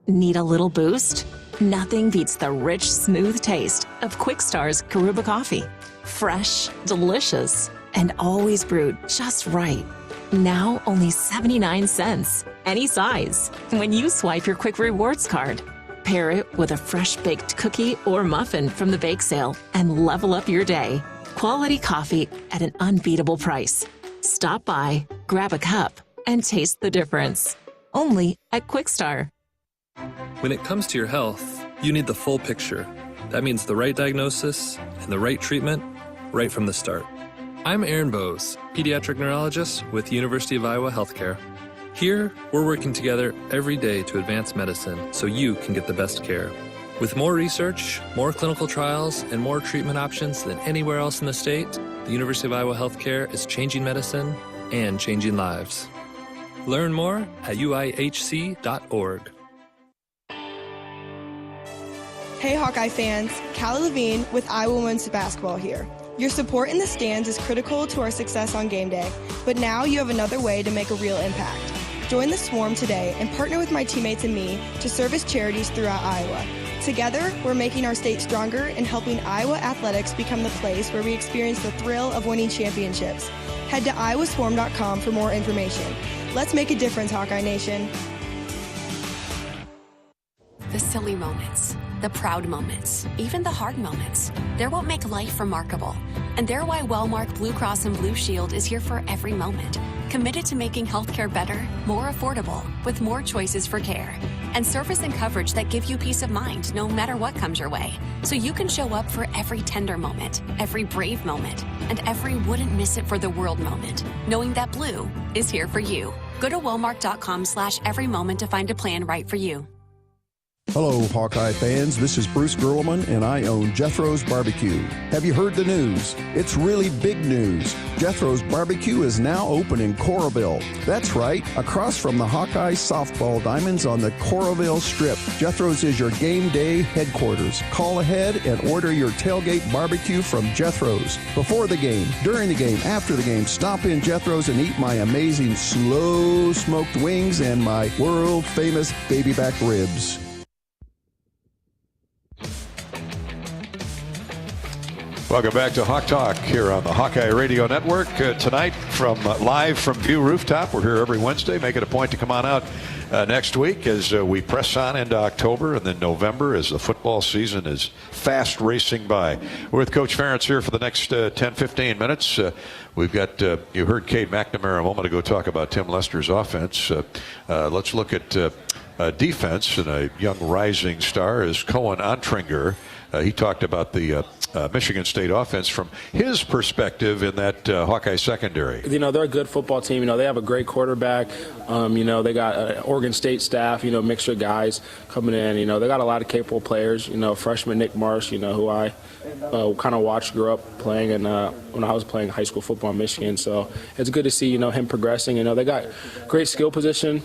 Need a little boost? Nothing beats the rich, smooth taste of Quickstar's Karuba coffee. Fresh, delicious, and always brewed just right. Now only 79 cents. Any size. When you swipe your Quick Rewards card. Pair it with a fresh baked cookie or muffin from the bake sale and level up your day. Quality coffee at an unbeatable price. Stop by, grab a cup, and taste the difference. Only at Quickstar. When it comes to your health, you need the full picture. That means the right diagnosis and the right treatment right from the start. I'm Aaron Bowes, pediatric neurologist with University of Iowa Healthcare. Here, we're working together every day to advance medicine so you can get the best care. With more research, more clinical trials, and more treatment options than anywhere else in the state, the University of Iowa Healthcare is changing medicine and changing lives. Learn more at uihc.org. Hey Hawkeye fans, Callie Levine with Iowa Women's Basketball here. Your support in the stands is critical to our success on game day, but now you have another way to make a real impact. Join the Swarm today and partner with my teammates and me to service charities throughout Iowa. Together, we're making our state stronger and helping Iowa athletics become the place where we experience the thrill of winning championships. Head to iowaswarm.com for more information. Let's make a difference, Hawkeye Nation. The silly moments, the proud moments, even the hard moments. They're what make life remarkable. And they're why Wellmark Blue Cross and Blue Shield is here for every moment. Committed to making healthcare better, more affordable, with more choices for care. And service and coverage that give you peace of mind no matter what comes your way. So you can show up for every tender moment, every brave moment, and every wouldn't miss it for the world moment, knowing that Blue is here for you. Go to wellmark.com/every moment to find a plan right for you. Hello, Hawkeye fans. This is Bruce Gerlman, and I own Jethro's Barbecue. Have you heard the news? It's really big news. Jethro's Barbecue is now open in Coralville. That's right, across from the Hawkeye softball diamonds on the Coralville Strip. Jethro's is your game day headquarters. Call ahead and order your tailgate barbecue from Jethro's. Before the game, during the game, after the game, stop in Jethro's and eat my amazing slow smoked wings and my world-famous baby back ribs. Welcome back to Hawk Talk here on the Hawkeye Radio Network. Tonight, live from View Rooftop. We're here every Wednesday. Make it a point to come on out next week as we press on into October and then November as the football season is fast racing by. We're with Coach Ferentz here for the next 10-15 minutes. We've got, you heard Cade McNamara a moment ago talk about Tim Lester's offense. Let's look at defense, and a young rising star is Cohen Antringer. He talked about the Michigan State offense from his perspective in that Hawkeye secondary. You know, they're a good football team. You know, they have a great quarterback. You know, they got an Oregon State staff, you know, mixture of guys coming in. You know, they got a lot of capable players. You know, freshman Nick Marsh, you know, who I kind of watched, grew up playing, and when I was playing high school football in Michigan. So it's good to see, you know, him progressing. You know, they got great skill position,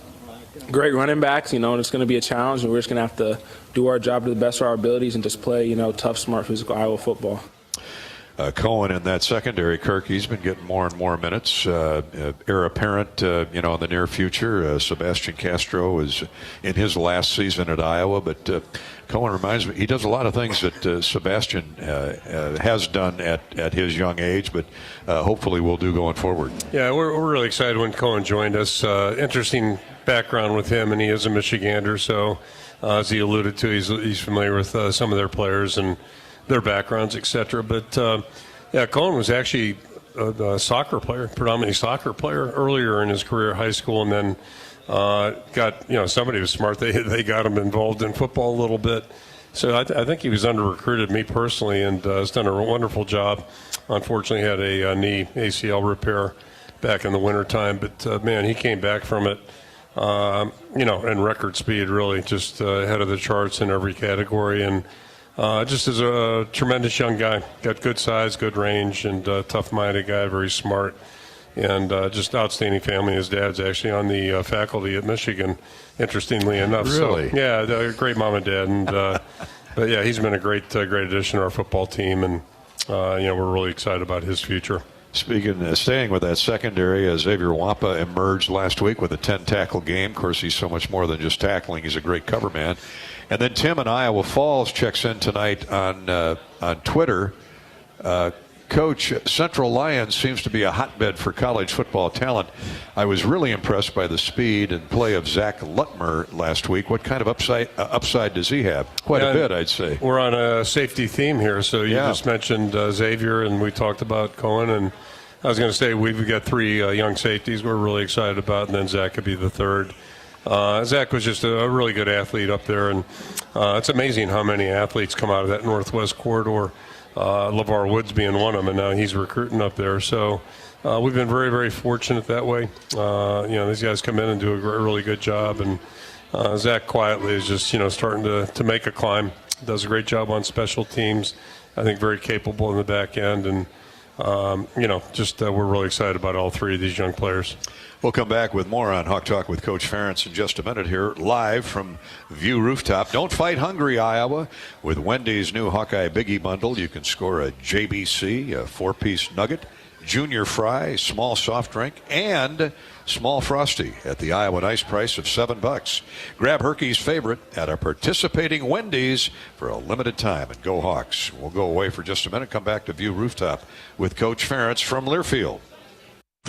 great running backs, you know, and it's going to be a challenge, and we're just going to have to do our job to the best of our abilities and just play, you know, tough, smart, physical Iowa football. Cohen in that secondary, Kirk, he's been getting more and more minutes. Heir apparent, you know, in the near future. Sebastian Castro is in his last season at Iowa, but Cohen reminds me, he does a lot of things that Sebastian has done at his young age, but hopefully will do going forward. Yeah, we're really excited when Cohen joined us. Interesting background with him, and he is a Michigander, so as he alluded to, he's familiar with some of their players and their backgrounds, etc. But yeah, Cohen was actually a soccer player, predominantly soccer player earlier in his career, high school, and then got, you know, somebody was smart. They got him involved in football a little bit. So I think he was under-recruited, me personally, and has done a wonderful job. Unfortunately, had a knee ACL repair back in the wintertime, but man, he came back from it, you know, in record speed, really, just ahead of the charts in every category, and just as a tremendous young guy. Got good size, good range, and tough-minded guy, very smart, and just outstanding family. His dad's actually on the faculty at Michigan, interestingly enough. Really? So, yeah, great mom and dad, and but yeah, he's been a great addition to our football team, and you know, we're really excited about his future. Staying with that secondary, Xavier Wampa emerged last week with a 10-tackle game. Of course, he's so much more than just tackling. He's a great cover man. And then Tim in Iowa Falls checks in tonight on Twitter. Coach, Central Lions seems to be a hotbed for college football talent. I was really impressed by the speed and play of Zach Lutmer last week. What kind of upside does he have? Quite a bit, I'd say. We're on a safety theme here. So you just mentioned Xavier, and we talked about Cohen. And I was going to say we've got three young safeties we're really excited about, and then Zach could be the third. Zach was just a really good athlete up there, and it's amazing how many athletes come out of that Northwest corridor. LeVar Woods being one of them, and now he's recruiting up there. So we've been very, very fortunate that way. You know, these guys come in and do a really good job, and Zach quietly is just, you know, starting to make a climb. Does a great job on special teams. I think very capable in the back end, and you know, just we're really excited about all three of these young players. We'll come back with more on Hawk Talk with Coach Ferentz in just a minute here, live from View Rooftop. Don't fight hungry, Iowa. With Wendy's new Hawkeye Biggie Bundle, you can score a JBC, a 4-piece nugget, junior fry, small soft drink, and small Frosty at the Iowa Nice price of $7. Grab Hawkeyes' favorite at a participating Wendy's for a limited time, and go Hawks. We'll go away for just a minute, come back to View Rooftop with Coach Ferentz from Learfield.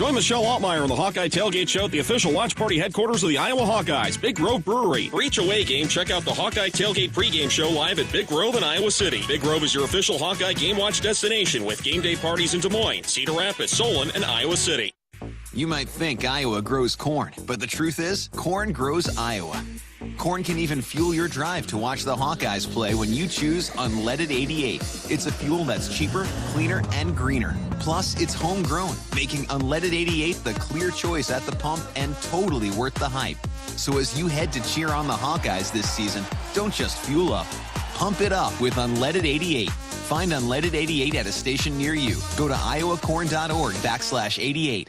Join Michelle Altmeyer on the Hawkeye Tailgate Show at the official watch party headquarters of the Iowa Hawkeyes, Big Grove Brewery. For each away game, check out the Hawkeye Tailgate pregame show live at Big Grove in Iowa City. Big Grove is your official Hawkeye game watch destination with game day parties in Des Moines, Cedar Rapids, Solon, and Iowa City. You might think Iowa grows corn, but the truth is, corn grows Iowa. Corn can even fuel your drive to watch the Hawkeyes play when you choose Unleaded 88. It's a fuel that's cheaper, cleaner, and greener. Plus, it's homegrown, making Unleaded 88 the clear choice at the pump and totally worth the hype. So as you head to cheer on the Hawkeyes this season, don't just fuel up. Pump it up with Unleaded 88. Find Unleaded 88 at a station near you. Go to iowacorn.org/88.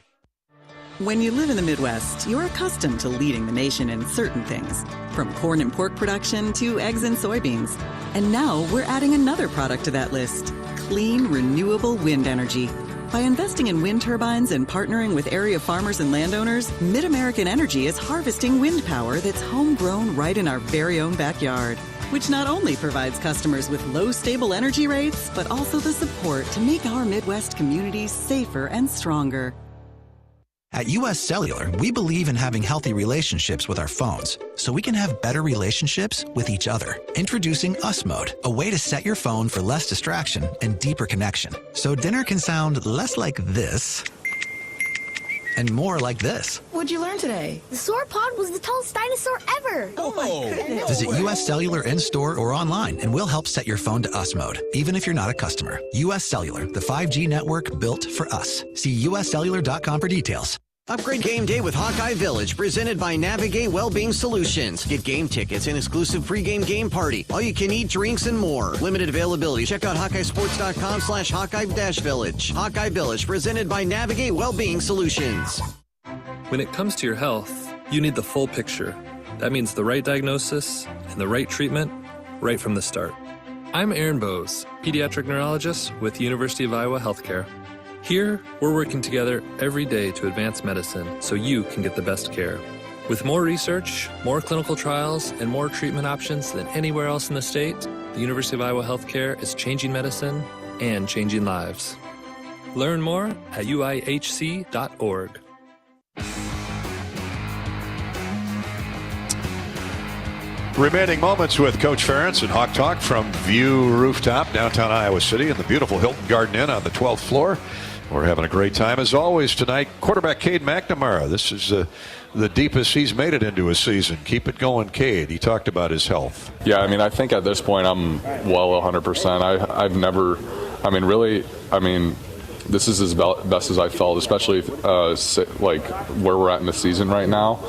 When you live in the Midwest, you're accustomed to leading the nation in certain things, from corn and pork production to eggs and soybeans. And now we're adding another product to that list, clean, renewable wind energy. By investing in wind turbines and partnering with area farmers and landowners, Mid-American Energy is harvesting wind power that's homegrown right in our very own backyard, which not only provides customers with low, stable energy rates, but also the support to make our Midwest communities safer and stronger. At U.S. Cellular, we believe in having healthy relationships with our phones, so we can have better relationships with each other. Introducing Us Mode, a way to set your phone for less distraction and deeper connection. So dinner can sound less like this and more like this. What'd you learn today? The sauropod was the tallest dinosaur ever. Oh my goodness. Visit U.S. Cellular in-store or online, and we'll help set your phone to Us Mode, even if you're not a customer. U.S. Cellular, the 5G network built for us. See uscellular.com for details. Upgrade game day with Hawkeye Village, presented by Navigate Wellbeing Solutions. Get game tickets, an exclusive pregame game party, all-you-can-eat drinks, and more. Limited availability. Check out HawkeyeSports.com/Hawkeye-Village. Hawkeye Village, presented by Navigate Wellbeing Solutions. When it comes to your health, you need the full picture. That means the right diagnosis and the right treatment right from the start. I'm Aaron Bowes, pediatric neurologist with University of Iowa Healthcare. Here, we're working together every day to advance medicine so you can get the best care. With more research, more clinical trials, and more treatment options than anywhere else in the state, the University of Iowa Healthcare is changing medicine and changing lives. Learn more at uihc.org. Remaining moments with Coach Ferentz and Hawk Talk from View Rooftop, downtown Iowa City, in the beautiful Hilton Garden Inn on the 12th floor. We're having a great time as always tonight. Quarterback Cade McNamara. This is the deepest he's made it into a season. Keep it going, Cade. He talked about his health. Yeah, I mean, I think at this point I'm well 100%. I've never, this is as best as I felt, especially like where we're at in the season right now.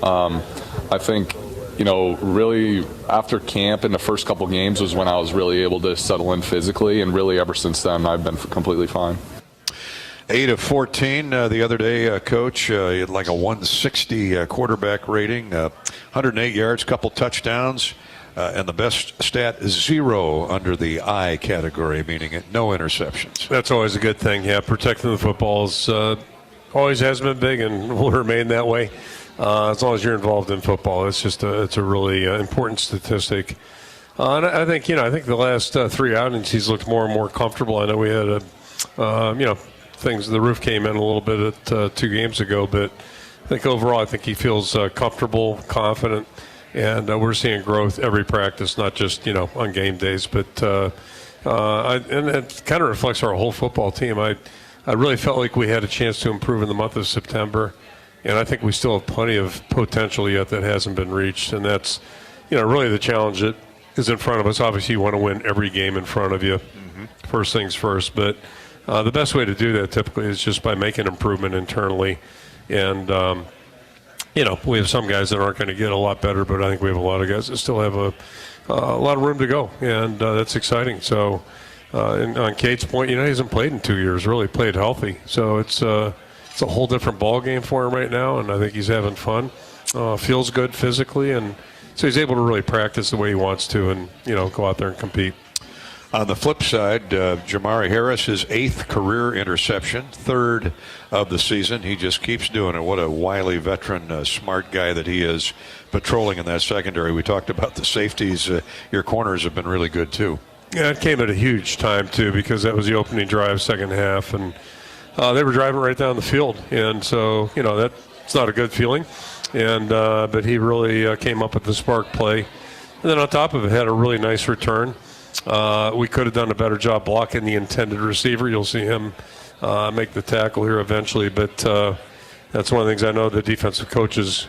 I think, really after camp in the first couple games was when I was really able to settle in physically, and really ever since then I've been completely fine. 8 of 14 the other day, Coach. He had like a 160 quarterback rating, 108 yards, couple touchdowns, and the best stat is 0 under the I category, meaning no interceptions. That's always a good thing. Yeah, protecting the football is always has been big and will remain that way as long as you're involved in football. It's just it's a really important statistic. And I think the last 3 outings he's looked more and more comfortable. I know we had the roof came in a little bit at 2 games ago, but I think overall he feels comfortable, confident, and we're seeing growth every practice, not just on game days, but and it kind of reflects our whole football team. I really felt like we had a chance to improve in the month of September, and I think we still have plenty of potential yet that hasn't been reached, and that's really the challenge that is in front of us. Obviously, you want to win every game in front of you, first things first, but the best way to do that typically is just by making improvement internally. And, we have some guys that aren't going to get a lot better, but I think we have a lot of guys that still have a lot of room to go, and that's exciting. So and on Cade's point, he hasn't played in 2 years, really played healthy. So it's a whole different ball game for him right now, and I think he's having fun. Feels good physically, and so he's able to really practice the way he wants to and, go out there and compete. On the flip side, Jamari Harris, his 8th career interception, 3rd of the season. He just keeps doing it. What a wily veteran, smart guy that he is, patrolling in that secondary. We talked about the safeties. Your corners have been really good, too. Yeah, it came at a huge time, too, because that was the opening drive, second half. And they were driving right down the field. And so, that's not a good feeling. And but he really came up with the spark play. And then on top of it, had a really nice return. We could have done a better job blocking the intended receiver. You'll see him make the tackle here eventually. But that's one of the things I know the defensive coaches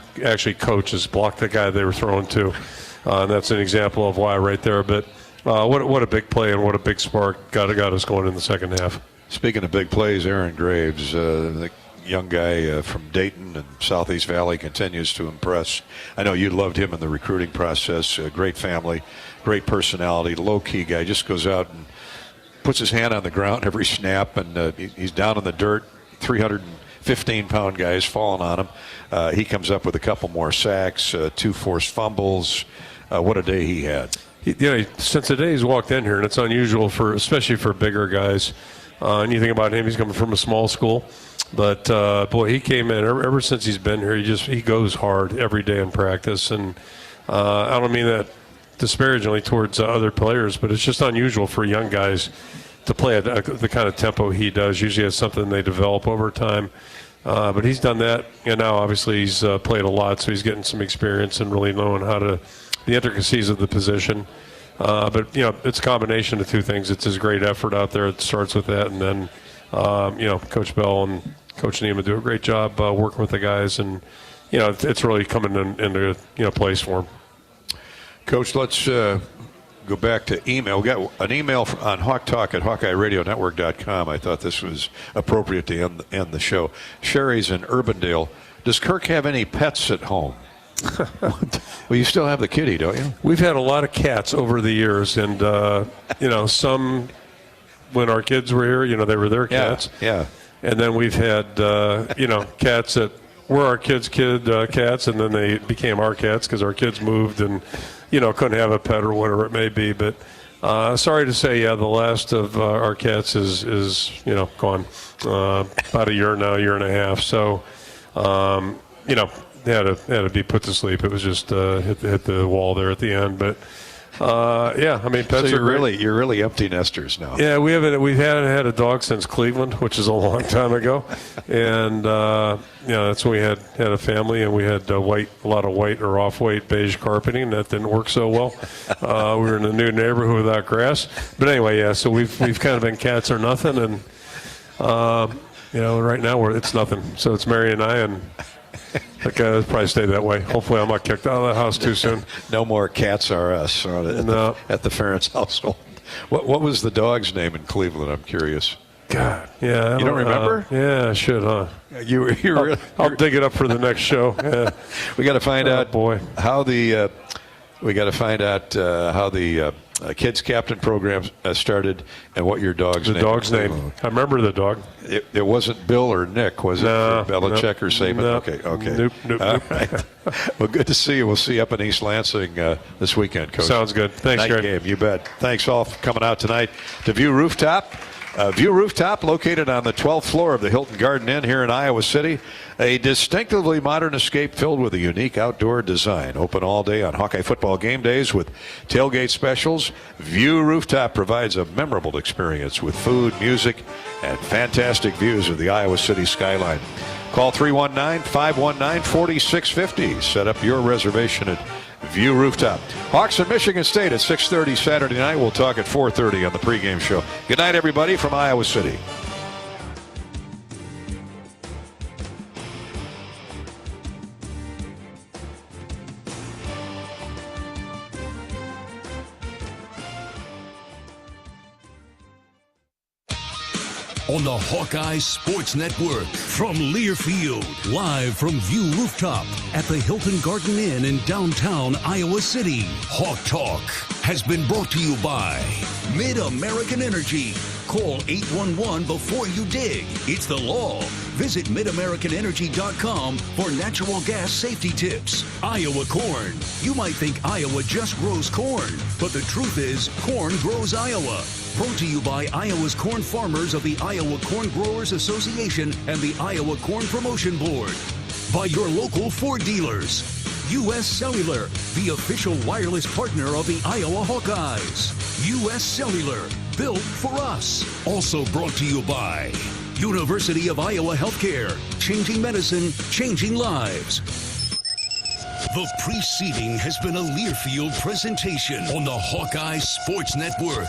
blocked the guy they were throwing to. And that's an example of why right there. But what a big play and what a big spark got us going in the second half. Speaking of big plays, Aaron Graves, the young guy from Dayton and Southeast Valley, continues to impress. I know you loved him in the recruiting process. Great family, great personality, low-key guy. Just goes out and puts his hand on the ground every snap, and he's down in the dirt. 315-pound guy is falling on him. He comes up with a couple more sacks, 2 forced fumbles. What a day he had. Since the day he's walked in here, and it's unusual especially for bigger guys. And you think about him, he's coming from a small school. But, boy, he came in. Ever since he's been here, he goes hard every day in practice. And I don't mean that disparagingly towards other players, but it's just unusual for young guys to play at the kind of tempo he does. Usually it's something they develop over time. But he's done that. And now, obviously, he's played a lot, so he's getting some experience and really knowing the intricacies of the position. But, it's a combination of two things. It's his great effort out there. It starts with that, and then Coach Bell and Coach Neiman do a great job working with the guys, and it's really coming into place for him. Coach, let's go back to email. We got an email on Hawk Talk at HawkeyeRadioNetwork.com. I thought this was appropriate to end the show. Sherry's in Urbandale. Does Kirk have any pets at home? Well, you still have the kitty, don't you? We've had a lot of cats over the years, and some. When our kids were here, they were their cats. Yeah. And then we've had, cats that were our kids' cats, and then they became our cats because our kids moved and, couldn't have a pet or whatever it may be. But sorry to say, the last of our cats is gone. About a year now, year and a half. So, they had to be put to sleep. It was just hit the wall there at the end, but. Pets so are great. You're really empty nesters now. Yeah, we haven't had a dog since Cleveland, which is a long time ago, and that's when we had a family, and we had a lot of white or off-white beige carpeting. That didn't work so well. We were in a new neighborhood without grass, but anyway, so we've kind of been cats or nothing, and right now it's nothing. So it's Mary and I, and. It'll probably stay that way. Hopefully I'm not kicked out of the house too soon. No more cats are us at the Ferentz household. What was the dog's name in Cleveland? I'm curious. God, yeah. You don't remember? Yeah, I should, huh? I'll dig it up for the next show. Yeah. We got to find out how the kids captain program started and what your dog's name. The dog's name. I remember the dog. It wasn't Bill or Nick, was it? No, Belichick or Saban? No. Okay. Nope. All right. Well, good to see you. We'll see you up in East Lansing this weekend, Coach. Sounds good. Thanks, Night Gary. game, you bet. Thanks all for coming out tonight to View Rooftop. View Rooftop, located on the 12th floor of the Hilton Garden Inn here in Iowa City. A distinctively modern escape filled with a unique outdoor design. Open all day on Hawkeye football game days with tailgate specials. View Rooftop provides a memorable experience with food, music, and fantastic views of the Iowa City skyline. Call 319-519-4650. Set up your reservation at View Rooftop. Hawks and Michigan State at 6:30 Saturday night. We'll talk at 4:30 on the pregame show. Good night, everybody, from Iowa City. On the Hawkeye Sports Network from Learfield, live from View Rooftop at the Hilton Garden Inn in downtown Iowa City. Hawk Talk has been brought to you by Mid-American Energy. Call 811 before you dig. It's the law. Visit MidAmericanEnergy.com for natural gas safety tips. Iowa corn. You might think Iowa just grows corn, but the truth is corn grows Iowa. Brought to you by Iowa's corn farmers of the Iowa Corn Growers Association and the Iowa Corn Promotion Board. By your local Ford dealers. U.S. Cellular, the official wireless partner of the Iowa Hawkeyes. U.S. Cellular, built for us. Also brought to you by University of Iowa Healthcare. Changing medicine, changing lives. The preceding has been a Learfield presentation on the Hawkeye Sports Network.